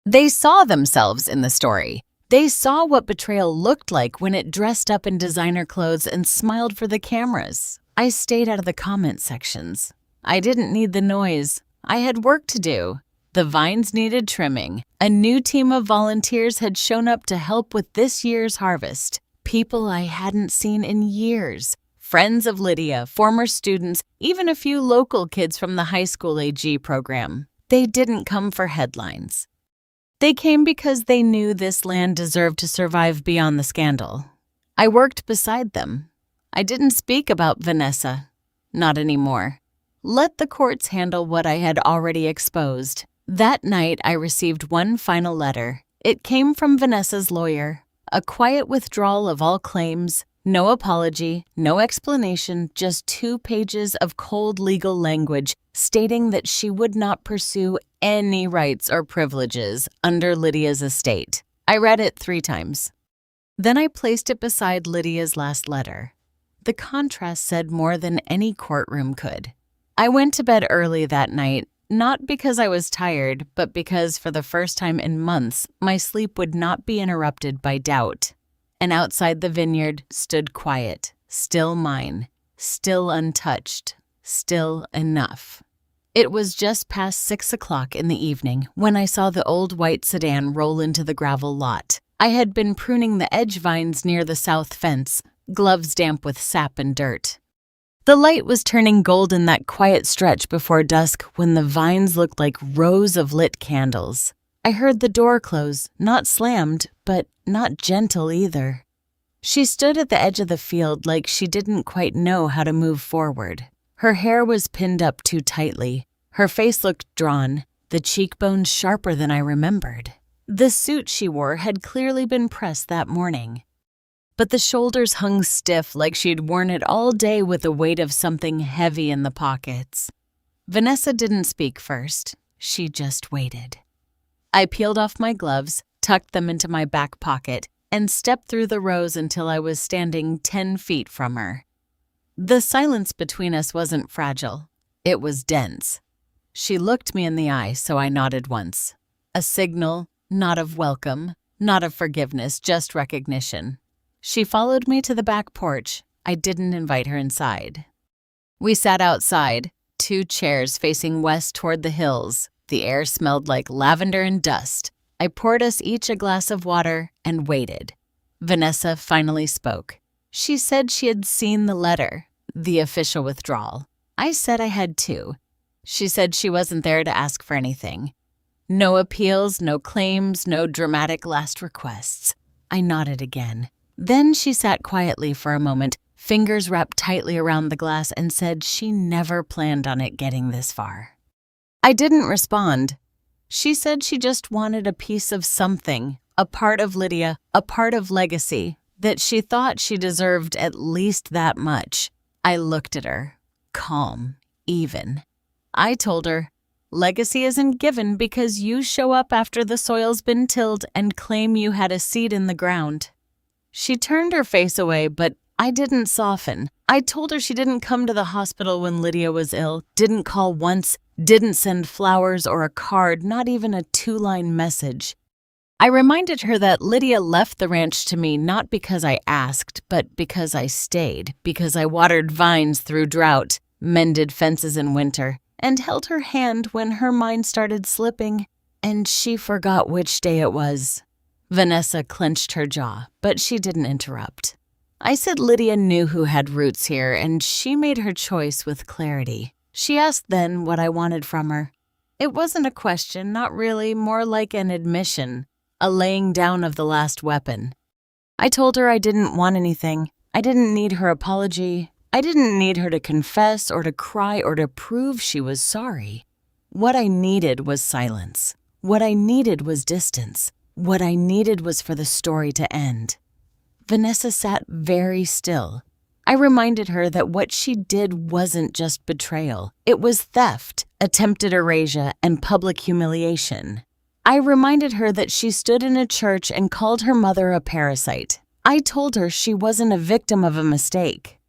They saw themselves in the story. They saw what betrayal looked like when it dressed up in designer clothes and smiled for the cameras. I stayed out of the comment sections. I didn't need the noise. I had work to do. The vines needed trimming. A new team of volunteers had shown up to help with this year's harvest. People I hadn't seen in years. Friends of Lydia, former students, even a few local kids from the high school AG program. They didn't come for headlines. They came because they knew this land deserved to survive beyond the scandal. I worked beside them. I didn't speak about Vanessa. Not anymore. Let the courts handle what I had already exposed. That night, I received one final letter. It came from Vanessa's lawyer. A quiet withdrawal of all claims, no apology, no explanation, just 2 pages of cold legal language stating that she would not pursue any rights or privileges under Lydia's estate. I read it 3 times. Then I placed it beside Lydia's last letter. The contrast said more than any courtroom could. I went to bed early that night, not because I was tired, but because for the first time in months, my sleep would not be interrupted by doubt. And outside the vineyard stood quiet, still mine, still untouched, still enough. It was just past 6 o'clock in the evening when I saw the old white sedan roll into the gravel lot. I had been pruning the edge vines near the south fence, gloves damp with sap and dirt. The light was turning gold in that quiet stretch before dusk when the vines looked like rows of lit candles. I heard the door close, not slammed, but not gentle either. She stood at the edge of the field like she didn't quite know how to move forward. Her hair was pinned up too tightly. Her face looked drawn, the cheekbones sharper than I remembered. The suit she wore had clearly been pressed that morning. But the shoulders hung stiff like she'd worn it all day with the weight of something heavy in the pockets. Vanessa didn't speak first. She just waited. I peeled off my gloves, tucked them into my back pocket, and stepped through the rows until I was standing 10 feet from her. The silence between us wasn't fragile. It was dense. She looked me in the eye, so I nodded once. A signal, not of welcome, not of forgiveness, just recognition. She followed me to the back porch. I didn't invite her inside. We sat outside, 2 chairs facing west toward the hills. The air smelled like lavender and dust. I poured us each a glass of water and waited. Vanessa finally spoke. She said she had seen the letter, the official withdrawal. I said I had too. She said she wasn't there to ask for anything. No appeals, no claims, no dramatic last requests. I nodded again. Then she sat quietly for a moment, fingers wrapped tightly around the glass, and said she never planned on it getting this far. I didn't respond. She said she just wanted a piece of something, a part of Lydia, a part of legacy, that she thought she deserved at least that much. I looked at her, calm, even. I told her, legacy isn't given because you show up after the soil's been tilled and claim you had a seed in the ground. She turned her face away, but I didn't soften. I told her she didn't come to the hospital when Lydia was ill, didn't call once, didn't send flowers or a card, not even a 2-line message. I reminded her that Lydia left the ranch to me not because I asked, but because I stayed, because I watered vines through drought, mended fences in winter, and held her hand when her mind started slipping, and she forgot which day it was. Vanessa clenched her jaw, but she didn't interrupt. I said Lydia knew who had roots here, and she made her choice with clarity. She asked then what I wanted from her. It wasn't a question, not really, more like an admission, a laying down of the last weapon. I told her I didn't want anything. I didn't need her apology. I didn't need her to confess or to cry or to prove she was sorry. What I needed was silence. What I needed was distance. What I needed was for the story to end. Vanessa sat very still. I reminded her that what she did wasn't just betrayal. It was theft, attempted erasure, and public humiliation. I reminded her that she stood in a church and called her mother a parasite. I told her she wasn't a victim of a mistake.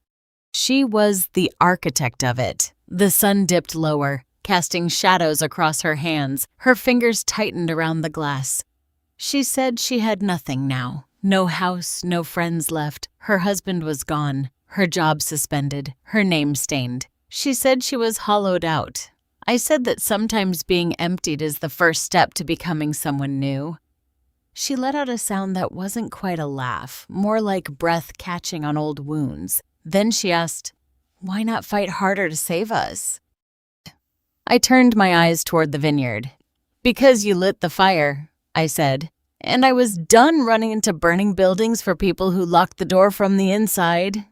She was the architect of it. The sun dipped lower, casting shadows across her hands. Her fingers tightened around the glass. She said she had nothing now. No house, no friends left. Her husband was gone. Her job suspended. Her name stained. She said she was hollowed out. I said that sometimes being emptied is the first step to becoming someone new. She let out a sound that wasn't quite a laugh, more like breath catching on old wounds. Then she asked, "Why not fight harder to save us?" I turned my eyes toward the vineyard. "Because you lit the fire," I said, "and I was done running into burning buildings for people who locked the door from the inside."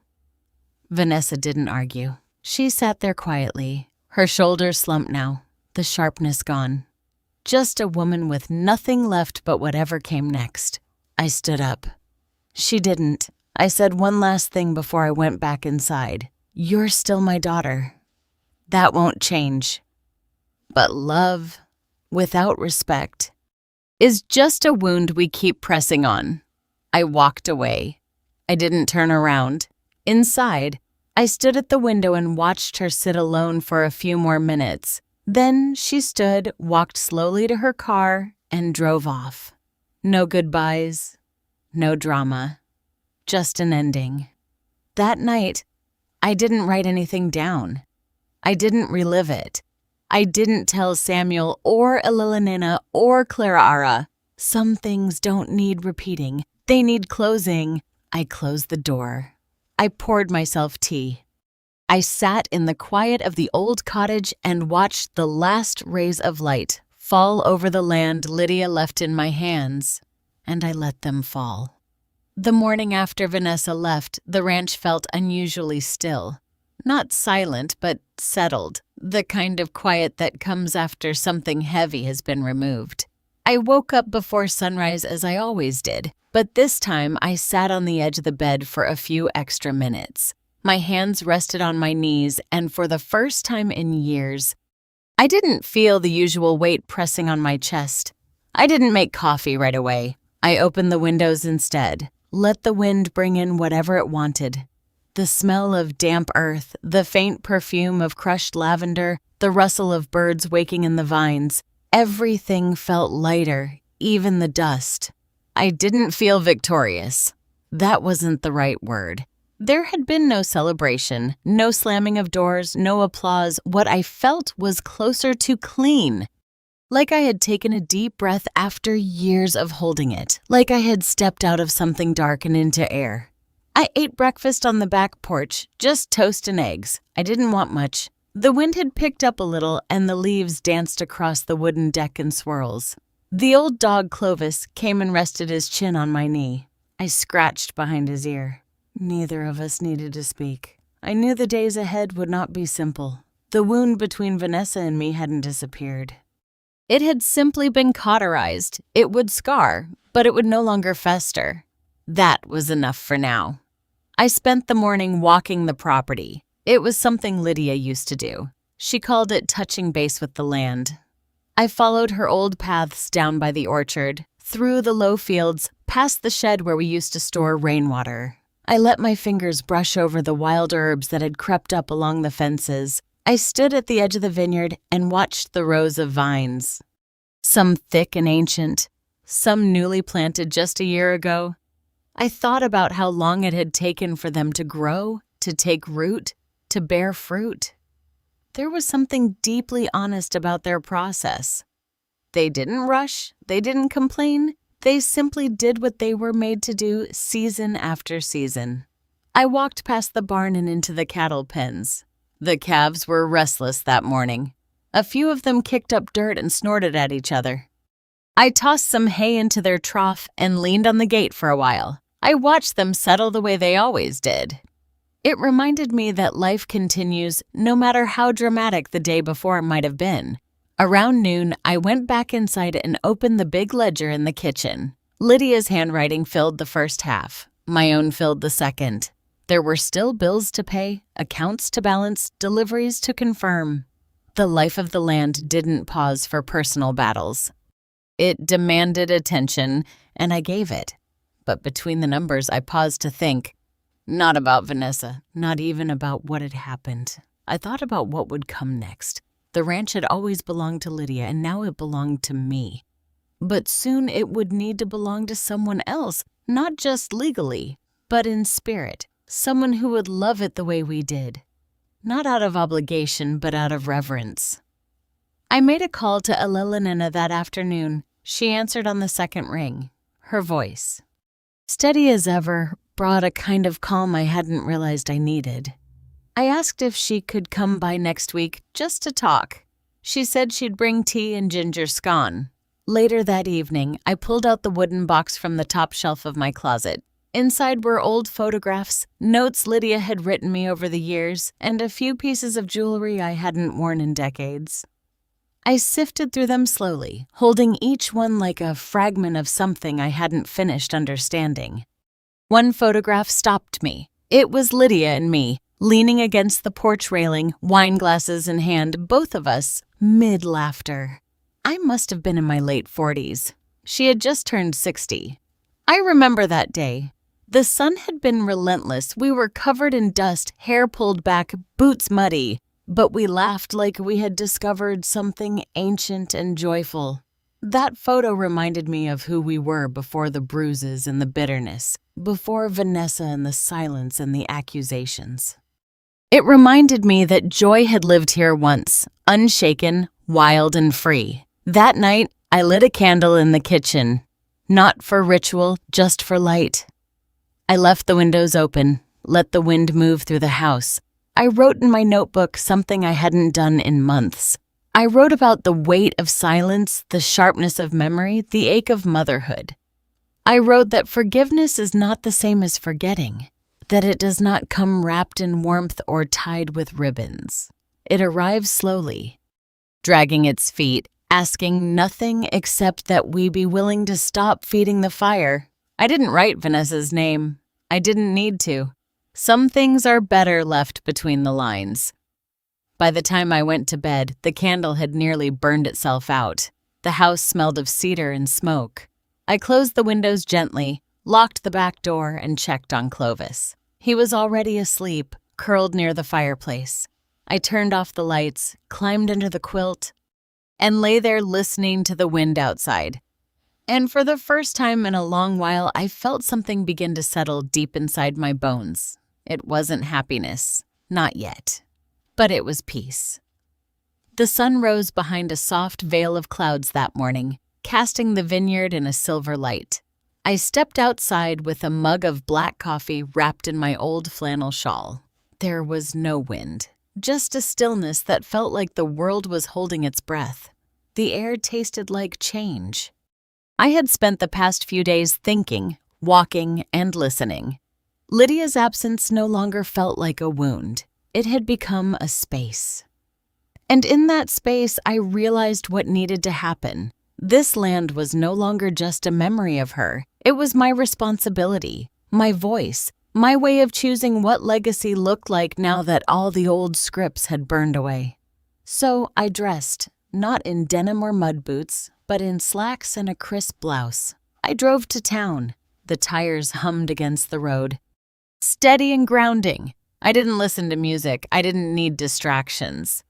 Vanessa didn't argue. She sat there quietly, her shoulders slumped now, the sharpness gone. Just a woman with nothing left but whatever came next. I stood up. She didn't. I said one last thing before I went back inside. "You're still my daughter. That won't change. But love, without respect, is just a wound we keep pressing on." I walked away. I didn't turn around. Inside, I stood at the window and watched her sit alone for a few more minutes. Then she stood, walked slowly to her car, and drove off. No goodbyes, no drama, just an ending. That night, I didn't write anything down. I didn't relive it. I didn't tell Samuel or Elilina or Clara Ara, "Some things don't need repeating. They need closing." I closed the door. I poured myself tea. I sat in the quiet of the old cottage and watched the last rays of light fall over the land Lydia left in my hands, and I let them fall. The morning after Vanessa left, the ranch felt unusually still. Not silent, but settled, the kind of quiet that comes after something heavy has been removed. I woke up before sunrise as I always did, but this time I sat on the edge of the bed for a few extra minutes. My hands rested on my knees, and for the first time in years, I didn't feel the usual weight pressing on my chest. I didn't make coffee right away. I opened the windows instead, let the wind bring in whatever it wanted. The smell of damp earth, the faint perfume of crushed lavender, the rustle of birds waking in the vines. Everything felt lighter, even the dust. I didn't feel victorious. That wasn't the right word. There had been no celebration, no slamming of doors, no applause. What I felt was closer to clean. Like I had taken a deep breath after years of holding it. Like I had stepped out of something dark and into air. I ate breakfast on the back porch, just toast and eggs. I didn't want much. The wind had picked up a little, and the leaves danced across the wooden deck in swirls. The old dog Clovis came and rested his chin on my knee. I scratched behind his ear. Neither of us needed to speak. I knew the days ahead would not be simple. The wound between Vanessa and me hadn't disappeared. It had simply been cauterized. It would scar, but it would no longer fester. That was enough for now. I spent the morning walking the property. It was something Lydia used to do. She called it touching base with the land. I followed her old paths down by the orchard, through the low fields, past the shed where we used to store rainwater. I let my fingers brush over the wild herbs that had crept up along the fences. I stood at the edge of the vineyard and watched the rows of vines. Some thick and ancient, some newly planted just a year ago. I thought about how long it had taken for them to grow, to take root, to bear fruit. There was something deeply honest about their process. They didn't rush, they didn't complain, they simply did what they were made to do season after season. I walked past the barn and into the cattle pens. The calves were restless that morning. A few of them kicked up dirt and snorted at each other. I tossed some hay into their trough and leaned on the gate for a while. I watched them settle the way they always did. It reminded me that life continues no matter how dramatic the day before might have been. Around noon, I went back inside and opened the big ledger in the kitchen. Lydia's handwriting filled the first half. My own filled the second. There were still bills to pay, accounts to balance, deliveries to confirm. The life of the land didn't pause for personal battles. It demanded attention, and I gave it. But between the numbers, I paused to think. Not about Vanessa, not even about what had happened. I thought about what would come next. The ranch had always belonged to Lydia, and now it belonged to me. But soon it would need to belong to someone else, not just legally, but in spirit. Someone who would love it the way we did. Not out of obligation, but out of reverence. I made a call to Elelenena that afternoon. She answered on the second ring. Her voice, steady as ever, brought a kind of calm I hadn't realized I needed. I asked if she could come by next week just to talk. She said she'd bring tea and ginger scone. Later that evening, I pulled out the wooden box from the top shelf of my closet. Inside were old photographs, notes Lydia had written me over the years, and a few pieces of jewelry I hadn't worn in decades. I sifted through them slowly, holding each one like a fragment of something I hadn't finished understanding. One photograph stopped me. It was Lydia and me, leaning against the porch railing, wine glasses in hand, both of us, mid-laughter. I must have been in my late 40s. She had just turned 60. I remember that day. The sun had been relentless. We were covered in dust, hair pulled back, boots muddy, but we laughed like we had discovered something ancient and joyful. That photo reminded me of who we were before the bruises and the bitterness, before Vanessa and the silence and the accusations. It reminded me that joy had lived here once, unshaken, wild, and free. That night, I lit a candle in the kitchen, not for ritual, just for light. I left the windows open, let the wind move through the house. I wrote in my notebook something I hadn't done in months. I wrote about the weight of silence, the sharpness of memory, the ache of motherhood. I wrote that forgiveness is not the same as forgetting, that it does not come wrapped in warmth or tied with ribbons. It arrives slowly, dragging its feet, asking nothing except that we be willing to stop feeding the fire. I didn't write Vanessa's name. I didn't need to. Some things are better left between the lines. By the time I went to bed, the candle had nearly burned itself out. The house smelled of cedar and smoke. I closed the windows gently, locked the back door, and checked on Clovis. He was already asleep, curled near the fireplace. I turned off the lights, climbed under the quilt, and lay there listening to the wind outside. And for the first time in a long while, I felt something begin to settle deep inside my bones. It wasn't happiness, not yet, but it was peace. The sun rose behind a soft veil of clouds that morning, casting the vineyard in a silver light. I stepped outside with a mug of black coffee wrapped in my old flannel shawl. There was no wind, just a stillness that felt like the world was holding its breath. The air tasted like change. I had spent the past few days thinking, walking, and listening. Lydia's absence no longer felt like a wound. It had become a space. And in that space, I realized what needed to happen. This land was no longer just a memory of her. It was my responsibility, my voice, my way of choosing what legacy looked like now that all the old scripts had burned away. So I dressed, not in denim or mud boots, but in slacks and a crisp blouse. I drove to town. The tires hummed against the road. Steady and grounding. I didn't listen to music. I didn't need distractions.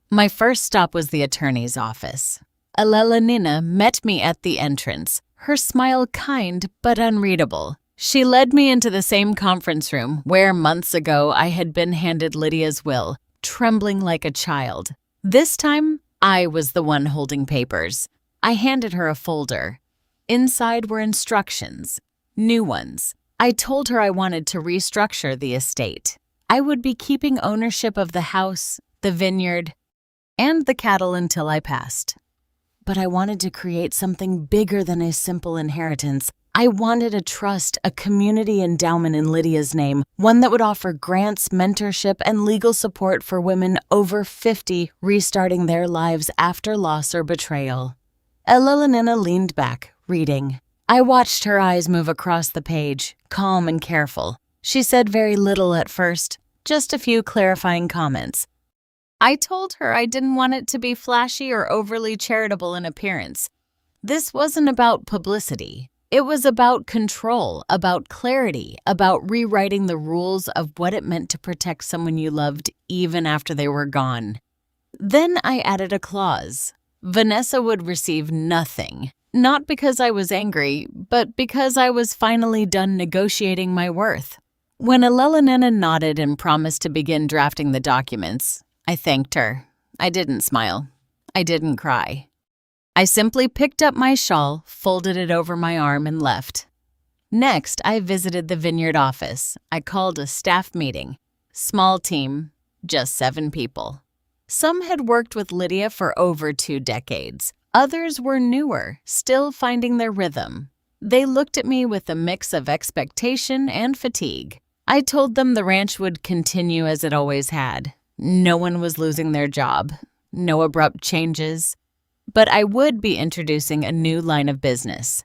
My first stop was the attorney's office. Alela Nina met me at the entrance, her smile kind but unreadable. She led me into the same conference room where months ago I had been handed Lydia's will, trembling like a child. This time, I was the one holding papers. I handed her a folder. Inside were instructions, new ones. I told her I wanted to restructure the estate. I would be keeping ownership of the house, the vineyard, and the cattle until I passed. But I wanted to create something bigger than a simple inheritance. I wanted a trust, a community endowment in Lydia's name, one that would offer grants, mentorship, and legal support for women over 50 restarting their lives after loss or betrayal. Elelanina leaned back, reading. I watched her eyes move across the page, calm and careful. She said very little at first, just a few clarifying comments. I told her I didn't want it to be flashy or overly charitable in appearance. This wasn't about publicity. It was about control, about clarity, about rewriting the rules of what it meant to protect someone you loved even after they were gone. Then I added a clause. Vanessa would receive nothing, not because I was angry, but because I was finally done negotiating my worth. When Elelanina nodded and promised to begin drafting the documents, I thanked her. I didn't smile. I didn't cry. I simply picked up my shawl, folded it over my arm, and left. Next, I visited the vineyard office. I called a staff meeting. Small team, just 7 people. Some had worked with Lydia for over 2 decades. Others were newer, still finding their rhythm. They looked at me with a mix of expectation and fatigue. I told them the ranch would continue as it always had. No one was losing their job. No abrupt changes. But I would be introducing a new line of business.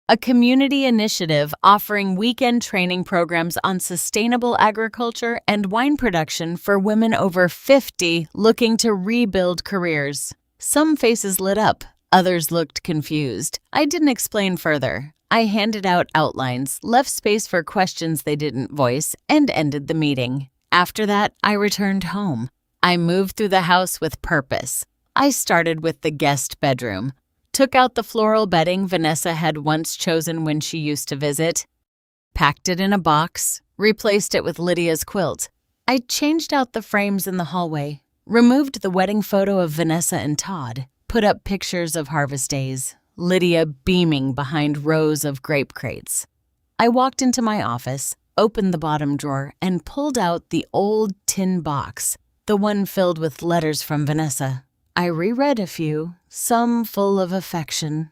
A community initiative offering weekend training programs on sustainable agriculture and wine production for women over 50 looking to rebuild careers. Some faces lit up, others looked confused. I didn't explain further. I handed out outlines, left space for questions they didn't voice, and ended the meeting. After that, I returned home. I moved through the house with purpose. I started with the guest bedroom, took out the floral bedding Vanessa had once chosen when she used to visit, packed it in a box, replaced it with Lydia's quilt. I changed out the frames in the hallway, removed the wedding photo of Vanessa and Todd, put up pictures of harvest days, Lydia beaming behind rows of grape crates. I walked into my office, opened the bottom drawer, and pulled out the old tin box, the one filled with letters from Vanessa. I reread a few, some full of affection,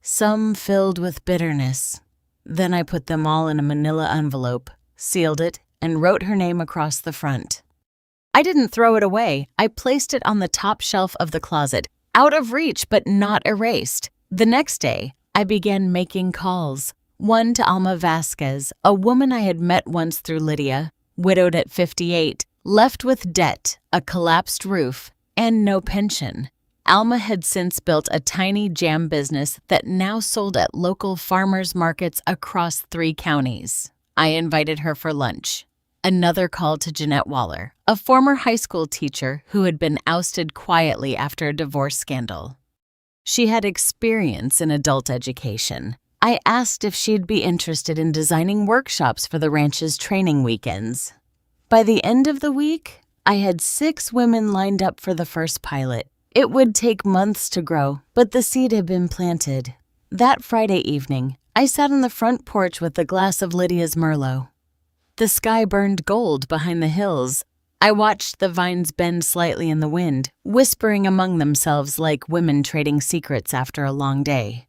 some filled with bitterness. Then I put them all in a manila envelope, sealed it, and wrote her name across the front. I didn't throw it away. I placed it on the top shelf of the closet, out of reach but not erased. The next day, I began making calls. One to Alma Vasquez, a woman I had met once through Lydia, widowed at 58, left with debt, a collapsed roof, and no pension. Alma had since built a tiny jam business that now sold at local farmers markets across 3 counties. I invited her for lunch. Another call to Jeanette Waller, a former high school teacher who had been ousted quietly after a divorce scandal. She had experience in adult education. I asked if she'd be interested in designing workshops for the ranch's training weekends. By the end of the week, I had 6 women lined up for the first pilot. It would take months to grow, but the seed had been planted. That Friday evening, I sat on the front porch with a glass of Lydia's Merlot. The sky burned gold behind the hills. I watched the vines bend slightly in the wind, whispering among themselves like women trading secrets after a long day.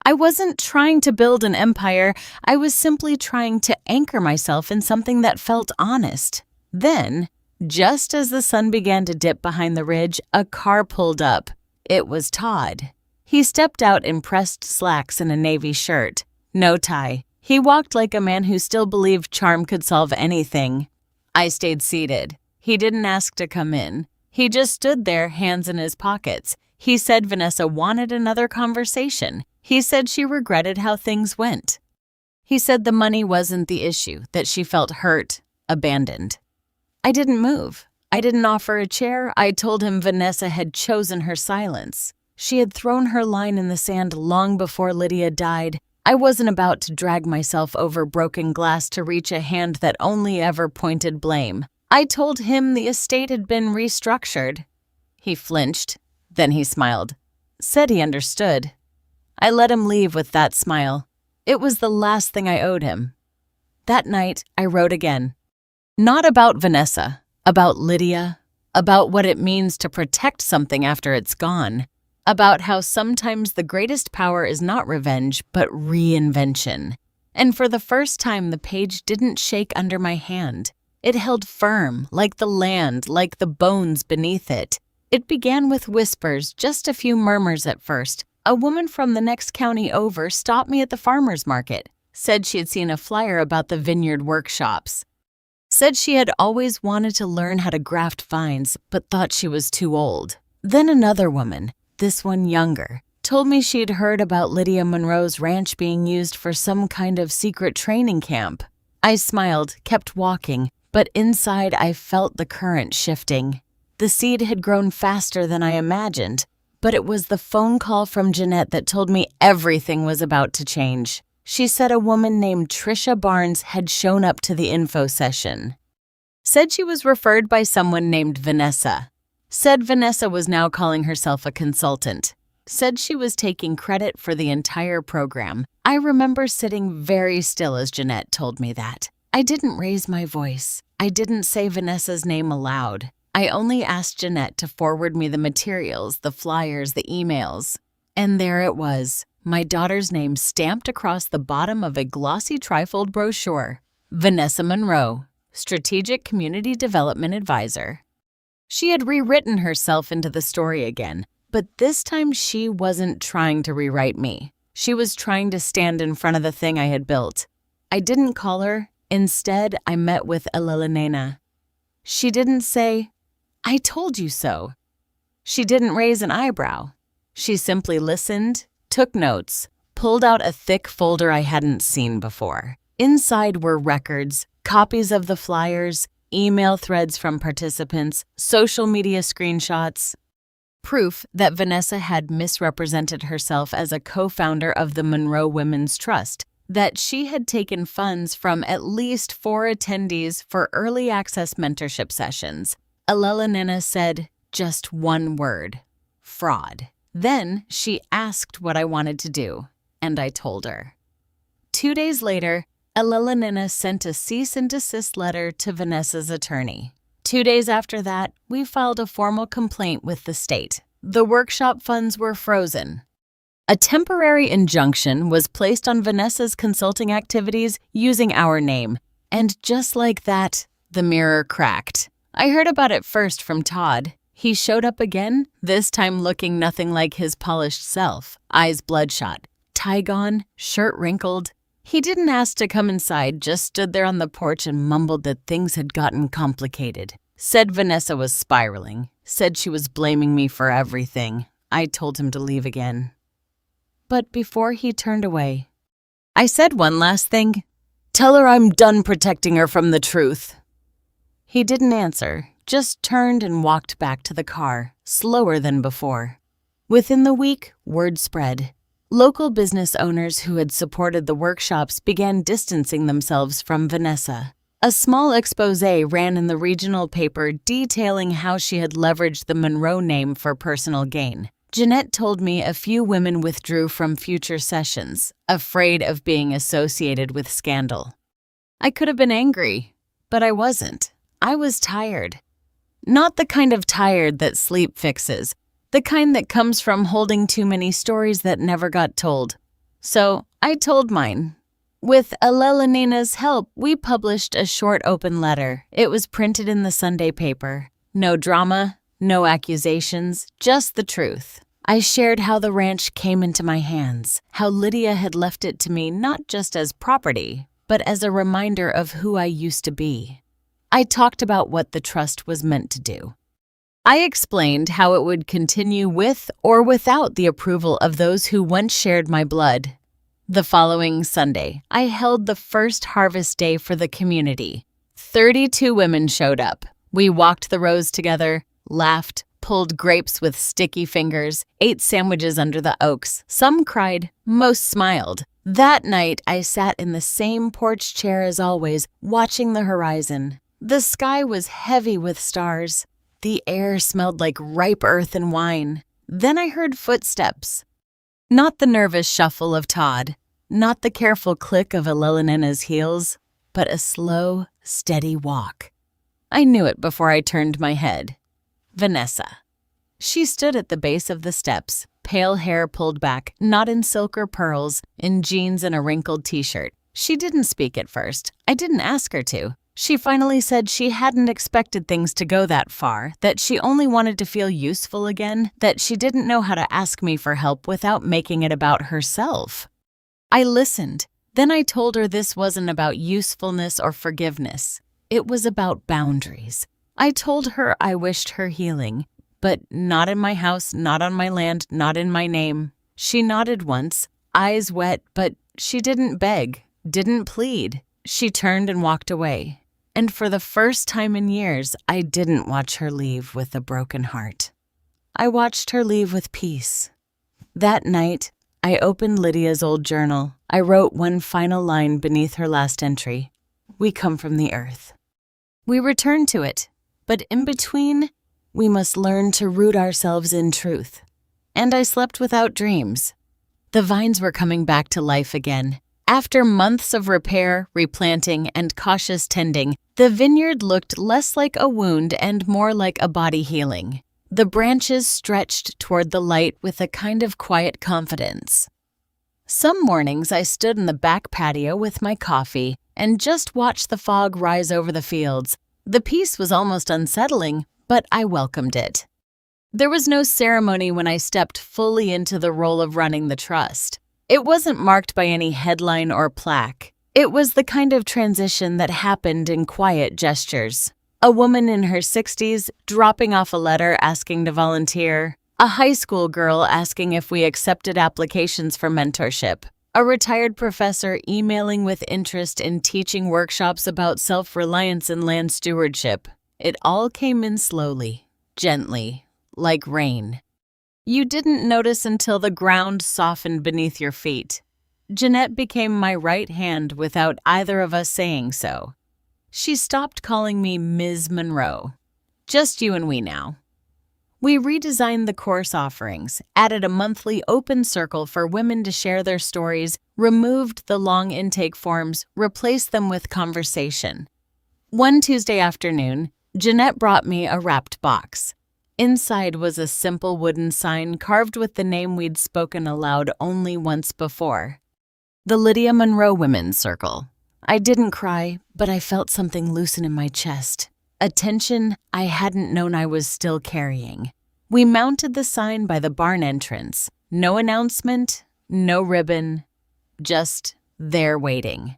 I wasn't trying to build an empire. I was simply trying to anchor myself in something that felt honest. Then, Just as the sun began to dip behind the ridge, a car pulled up. It was Todd. He stepped out in pressed slacks and a navy shirt. No tie. He walked like a man who still believed charm could solve anything. I stayed seated. He didn't ask to come in. He just stood there, hands in his pockets. He said Vanessa wanted another conversation. He said she regretted how things went. He said the money wasn't the issue, that she felt hurt, abandoned. I didn't move. I didn't offer a chair. I told him Vanessa had chosen her silence. She had thrown her line in the sand long before Lydia died. I wasn't about to drag myself over broken glass to reach a hand that only ever pointed blame. I told him the estate had been restructured. He flinched, then he smiled. Said he understood. I let him leave with that smile. It was the last thing I owed him. That night, I wrote again. Not about Vanessa, about Lydia, about what it means to protect something after it's gone, about how sometimes the greatest power is not revenge, but reinvention. And for the first time, the page didn't shake under my hand. It held firm, like the land, like the bones beneath it. It began with whispers, just a few murmurs at first. A woman from the next county over stopped me at the farmer's market, said she had seen a flyer about the vineyard workshops. Said she had always wanted to learn how to graft vines, but thought she was too old. Then another woman, this one younger, told me she had heard about Lydia Monroe's ranch being used for some kind of secret training camp. I smiled, kept walking, but inside I felt the current shifting. The seed had grown faster than I imagined, but it was the phone call from Jeanette that told me everything was about to change. She said a woman named Trisha Barnes had shown up to the info session. Said she was referred by someone named Vanessa. Said Vanessa was now calling herself a consultant. Said she was taking credit for the entire program. I remember sitting very still as Jeanette told me that. I didn't raise my voice. I didn't say Vanessa's name aloud. I only asked Jeanette to forward me the materials, the flyers, the emails. And there it was. My daughter's name stamped across the bottom of a glossy trifold brochure. Vanessa Monroe, Strategic Community Development Advisor. She had rewritten herself into the story again, but this time she wasn't trying to rewrite me. She was trying to stand in front of the thing I had built. I didn't call her. Instead, I met with Elena. She didn't say, "I told you so." She didn't raise an eyebrow. She simply listened, took notes, pulled out a thick folder I hadn't seen before. Inside were records, copies of the flyers, email threads from participants, social media screenshots. Proof that Vanessa had misrepresented herself as a co-founder of the Monroe Women's Trust, that she had taken funds from at least 4 attendees for early access mentorship sessions. Elena said just one word: fraud. Then she asked what I wanted to do, and I told her. 2 days later, Elena sent a cease and desist letter to Vanessa's attorney. 2 days after that, we filed a formal complaint with the state. The workshop funds were frozen. A temporary injunction was placed on Vanessa's consulting activities using our name, and just like that, the mirror cracked. I heard about it first from Todd. He showed up again, this time looking nothing like his polished self, eyes bloodshot, tie gone, shirt wrinkled. He didn't ask to come inside, just stood there on the porch and mumbled that things had gotten complicated. Said Vanessa was spiraling, said she was blaming me for everything. I told him to leave again. But before he turned away, I said one last thing. "Tell her I'm done protecting her from the truth." He didn't answer, just turned and walked back to the car, slower than before. Within the week, word spread. Local business owners who had supported the workshops began distancing themselves from Vanessa. A small expose ran in the regional paper detailing how she had leveraged the Monroe name for personal gain. Jeanette told me a few women withdrew from future sessions, afraid of being associated with scandal. I could have been angry, but I wasn't. I was tired. Not the kind of tired that sleep fixes, the kind that comes from holding too many stories that never got told. So I told mine. With Elena's help, we published a short open letter. It was printed in the Sunday paper. No drama, no accusations, just the truth. I shared how the ranch came into my hands, how Lydia had left it to me not just as property, but as a reminder of who I used to be. I talked about what the trust was meant to do. I explained how it would continue with or without the approval of those who once shared my blood. The following Sunday, I held the first harvest day for the community. 32 women showed up. We walked the rows together, laughed, pulled grapes with sticky fingers, ate sandwiches under the oaks. Some cried, most smiled. That night, I sat in the same porch chair as always, watching the horizon. The sky was heavy with stars. The air smelled like ripe earth and wine. Then I heard footsteps. Not the nervous shuffle of Todd, not the careful click of Elena's heels, but a slow, steady walk. I knew it before I turned my head. Vanessa. She stood at the base of the steps, pale hair pulled back, not in silk or pearls, in jeans and a wrinkled t-shirt. She didn't speak at first. I didn't ask her to. She finally said she hadn't expected things to go that far, that she only wanted to feel useful again, that she didn't know how to ask me for help without making it about herself. I listened. Then I told her this wasn't about usefulness or forgiveness. It was about boundaries. I told her I wished her healing, but not in my house, not on my land, not in my name. She nodded once, eyes wet, but she didn't beg, didn't plead. She turned and walked away. And for the first time in years, I didn't watch her leave with a broken heart. I watched her leave with peace. That night, I opened Lydia's old journal. I wrote one final line beneath her last entry. We come from the earth. We return to it, but in between, we must learn to root ourselves in truth. And I slept without dreams. The vines were coming back to life again. After months of repair, replanting, and cautious tending, the vineyard looked less like a wound and more like a body healing. The branches stretched toward the light with a kind of quiet confidence. Some mornings I stood in the back patio with my coffee and just watched the fog rise over the fields. The peace was almost unsettling, but I welcomed it. There was no ceremony when I stepped fully into the role of running the trust. It wasn't marked by any headline or plaque. It was the kind of transition that happened in quiet gestures. A woman in her 60s dropping off a letter asking to volunteer. A high school girl asking if we accepted applications for mentorship. A retired professor emailing with interest in teaching workshops about self-reliance and land stewardship. It all came in slowly, gently, like rain. You didn't notice until the ground softened beneath your feet. Jeanette became my right hand without either of us saying so. She stopped calling me Ms. Monroe. Just you and we now. We redesigned the course offerings, added a monthly open circle for women to share their stories, removed the long intake forms, replaced them with conversation. One Tuesday afternoon, Jeanette brought me a wrapped box. Inside was a simple wooden sign carved with the name we'd spoken aloud only once before. The Lydia Monroe Women's Circle. I didn't cry, but I felt something loosen in my chest. A tension I hadn't known I was still carrying. We mounted the sign by the barn entrance. No announcement, no ribbon, just there waiting.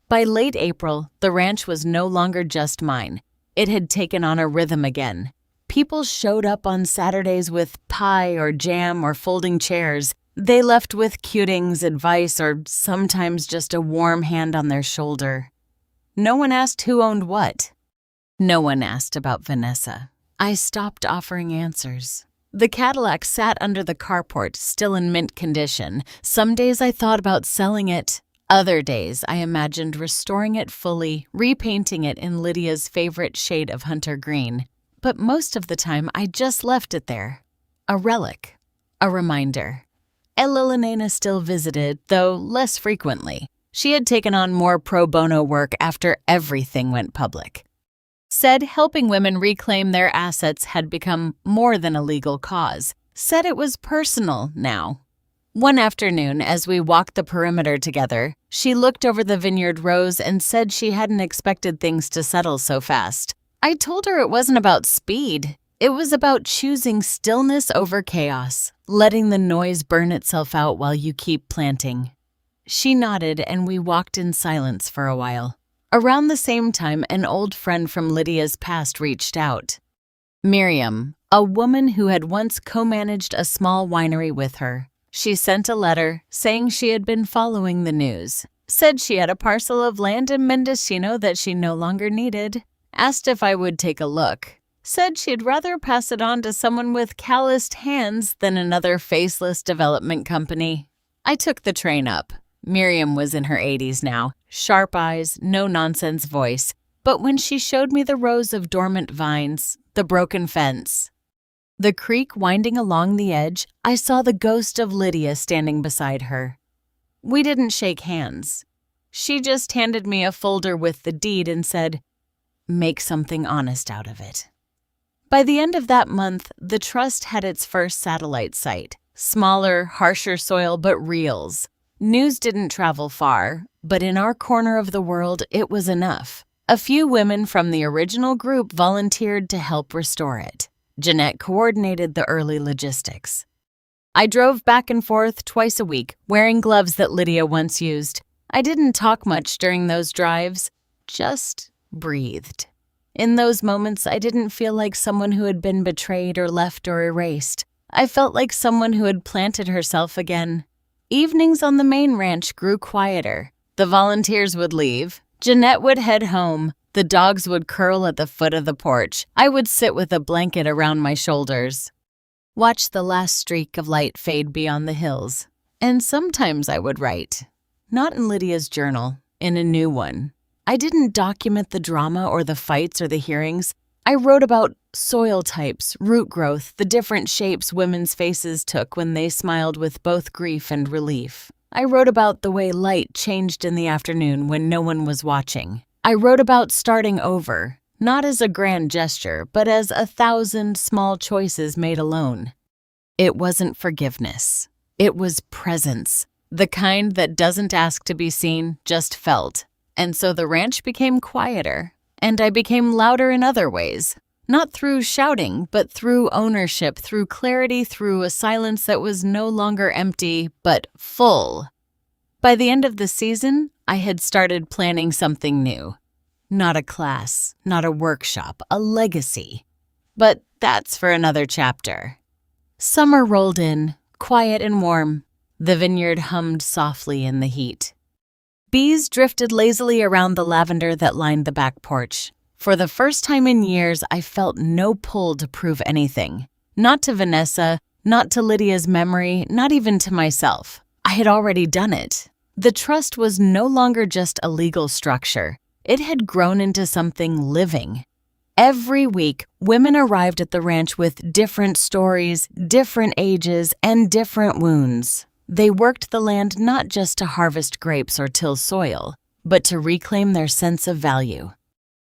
By late April, the ranch was no longer just mine. It had taken on a rhythm again. People showed up on Saturdays with pie or jam or folding chairs. They left with cutings, advice, or sometimes just a warm hand on their shoulder. No one asked who owned what. No one asked about Vanessa. I stopped offering answers. The Cadillac sat under the carport, still in mint condition. Some days I thought about selling it. Other days I imagined restoring it fully, repainting it in Lydia's favorite shade of hunter green. But most of the time I just left it there. A relic. A reminder. Elena still visited, though less frequently. She had taken on more pro bono work after everything went public. Said helping women reclaim their assets had become more than a legal cause. Said it was personal now. One afternoon, as we walked the perimeter together, she looked over the vineyard rows and said she hadn't expected things to settle so fast. I told her it wasn't about speed. It was about choosing stillness over chaos, letting the noise burn itself out while you keep planting. She nodded and we walked in silence for a while. Around the same time, an old friend from Lydia's past reached out. Miriam, a woman who had once co-managed a small winery with her. She sent a letter saying she had been following the news, said she had a parcel of land in Mendocino that she no longer needed, asked if I would take a look, said she'd rather pass it on to someone with calloused hands than another faceless development company. I took the train up. Miriam was in her 80s now, sharp eyes, no-nonsense voice, but when she showed me the rows of dormant vines, the broken fence, the creek winding along the edge, I saw the ghost of Lydia standing beside her. We didn't shake hands. She just handed me a folder with the deed and said, "Make something honest out of it." By the end of that month, the trust had its first satellite site. Smaller, harsher soil, but reals. News didn't travel far, but in our corner of the world, it was enough. A few women from the original group volunteered to help restore it. Jeanette coordinated the early logistics. I drove back and forth twice a week, wearing gloves that Lydia once used. I didn't talk much during those drives, just breathed. In those moments, I didn't feel like someone who had been betrayed or left or erased. I felt like someone who had planted herself again. Evenings on the main ranch grew quieter. The volunteers would leave. Jeanette would head home. The dogs would curl at the foot of the porch. I would sit with a blanket around my shoulders, watch the last streak of light fade beyond the hills. And sometimes I would write. Not in Lydia's journal, in a new one. I didn't document the drama or the fights or the hearings. I wrote about soil types, root growth, the different shapes women's faces took when they smiled with both grief and relief. I wrote about the way light changed in the afternoon when no one was watching. I wrote about starting over, not as a grand gesture, but as 1,000 small choices made alone. It wasn't forgiveness. It was presence, the kind that doesn't ask to be seen, just felt. And so the ranch became quieter, and I became louder in other ways. Not through shouting, but through ownership, through clarity, through a silence that was no longer empty, but full. By the end of the season, I had started planning something new. Not a class, not a workshop, a legacy. But that's for another chapter. Summer rolled in, quiet and warm. The vineyard hummed softly in the heat. Bees drifted lazily around the lavender that lined the back porch. For the first time in years, I felt no pull to prove anything. Not to Vanessa, not to Lydia's memory, not even to myself. I had already done it. The trust was no longer just a legal structure. It had grown into something living. Every week, women arrived at the ranch with different stories, different ages, and different wounds. They worked the land not just to harvest grapes or till soil, but to reclaim their sense of value.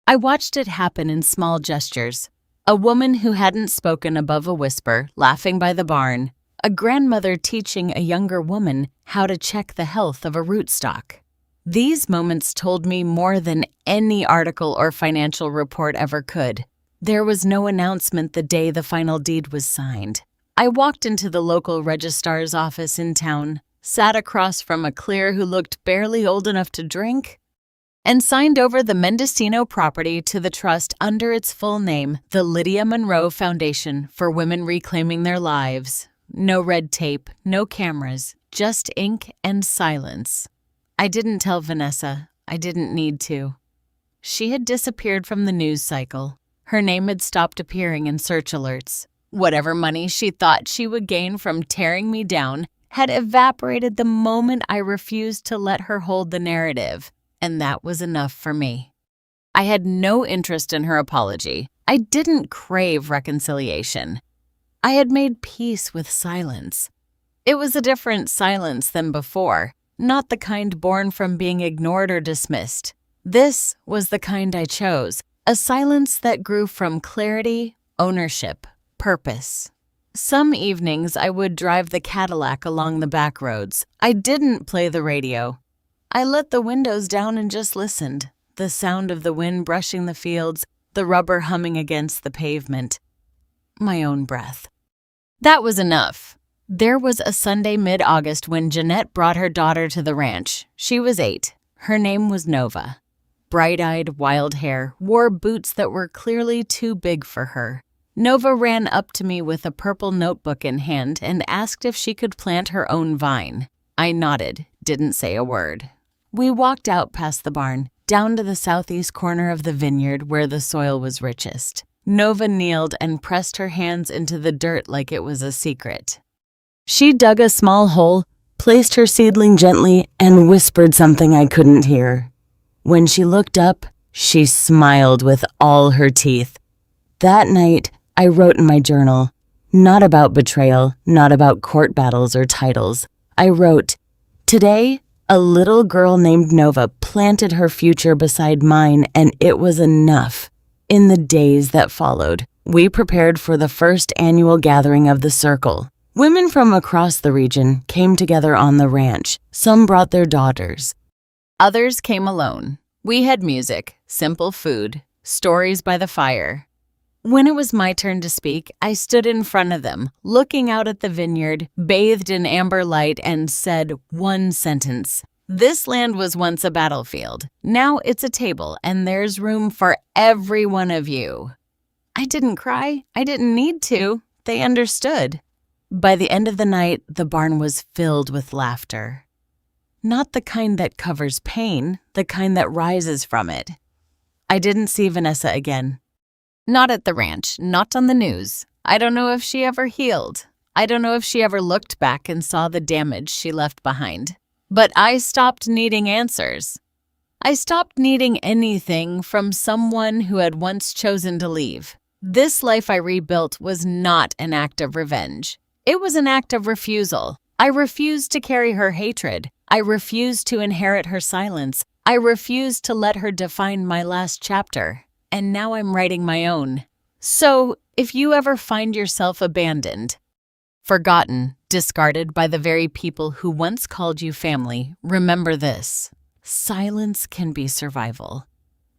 I watched it happen in small gestures. A woman who hadn't spoken above a whisper, laughing by the barn. A grandmother teaching a younger woman how to check the health of a rootstock. These moments told me more than any article or financial report ever could. There was no announcement the day the final deed was signed. I walked into the local registrar's office in town, sat across from a clear who looked barely old enough to drink, and signed over the Mendocino property to the trust under its full name, the Lydia Monroe Foundation for Women Reclaiming Their Lives. No red tape, no cameras, just ink and silence. I didn't tell Vanessa. I didn't need to. She had disappeared from the news cycle. Her name had stopped appearing in search alerts. Whatever money she thought she would gain from tearing me down had evaporated the moment I refused to let her hold the narrative, and that was enough for me. I had no interest in her apology. I didn't crave reconciliation. I had made peace with silence. It was a different silence than before, not the kind born from being ignored or dismissed. This was the kind I chose, a silence that grew from clarity, ownership, purpose. Some evenings I would drive the Cadillac along the back roads. I didn't play the radio. I let the windows down and just listened. The sound of the wind brushing the fields, the rubber humming against the pavement. My own breath. That was enough. There was a Sunday mid-August when Jeanette brought her daughter to the ranch. She was 8. Her name was Nova. Bright-eyed, wild hair, wore boots that were clearly too big for her. Nova ran up to me with a purple notebook in hand and asked if she could plant her own vine. I nodded, didn't say a word. We walked out past the barn, down to the southeast corner of the vineyard where the soil was richest. Nova kneeled and pressed her hands into the dirt like it was a secret. She dug a small hole, placed her seedling gently, and whispered something I couldn't hear. When she looked up, she smiled with all her teeth. That night, I wrote in my journal, not about betrayal, not about court battles or titles. I wrote, "Today, a little girl named Nova planted her future beside mine, and it was enough." In the days that followed, we prepared for the first annual gathering of the Circle. Women from across the region came together on the ranch. Some brought their daughters. Others came alone. We had music, simple food, stories by the fire. When it was my turn to speak, I stood in front of them, looking out at the vineyard, bathed in amber light, and said one sentence. This land was once a battlefield. Now it's a table, and there's room for every one of you. I didn't cry. I didn't need to. They understood. By the end of the night, the barn was filled with laughter. Not the kind that covers pain, the kind that rises from it. I didn't see Vanessa again. Not at the ranch, not on the news. I don't know if she ever healed. I don't know if she ever looked back and saw the damage she left behind. But I stopped needing answers. I stopped needing anything from someone who had once chosen to leave. This life I rebuilt was not an act of revenge. It was an act of refusal. I refused to carry her hatred. I refused to inherit her silence. I refused to let her define my last chapter. And now I'm writing my own. So, if you ever find yourself abandoned, forgotten, discarded by the very people who once called you family, remember this. Silence can be survival,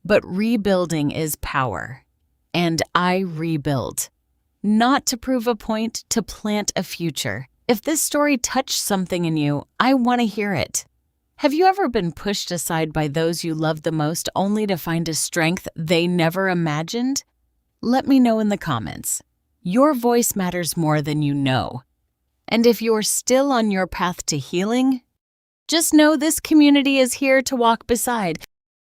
but rebuilding is power. And I rebuilt. Not to prove a point, to plant a future. If this story touched something in you, I want to hear it. Have you ever been pushed aside by those you love the most only to find a strength they never imagined? Let me know in the comments. Your voice matters more than you know. And if you're still on your path to healing, just know this community is here to walk beside.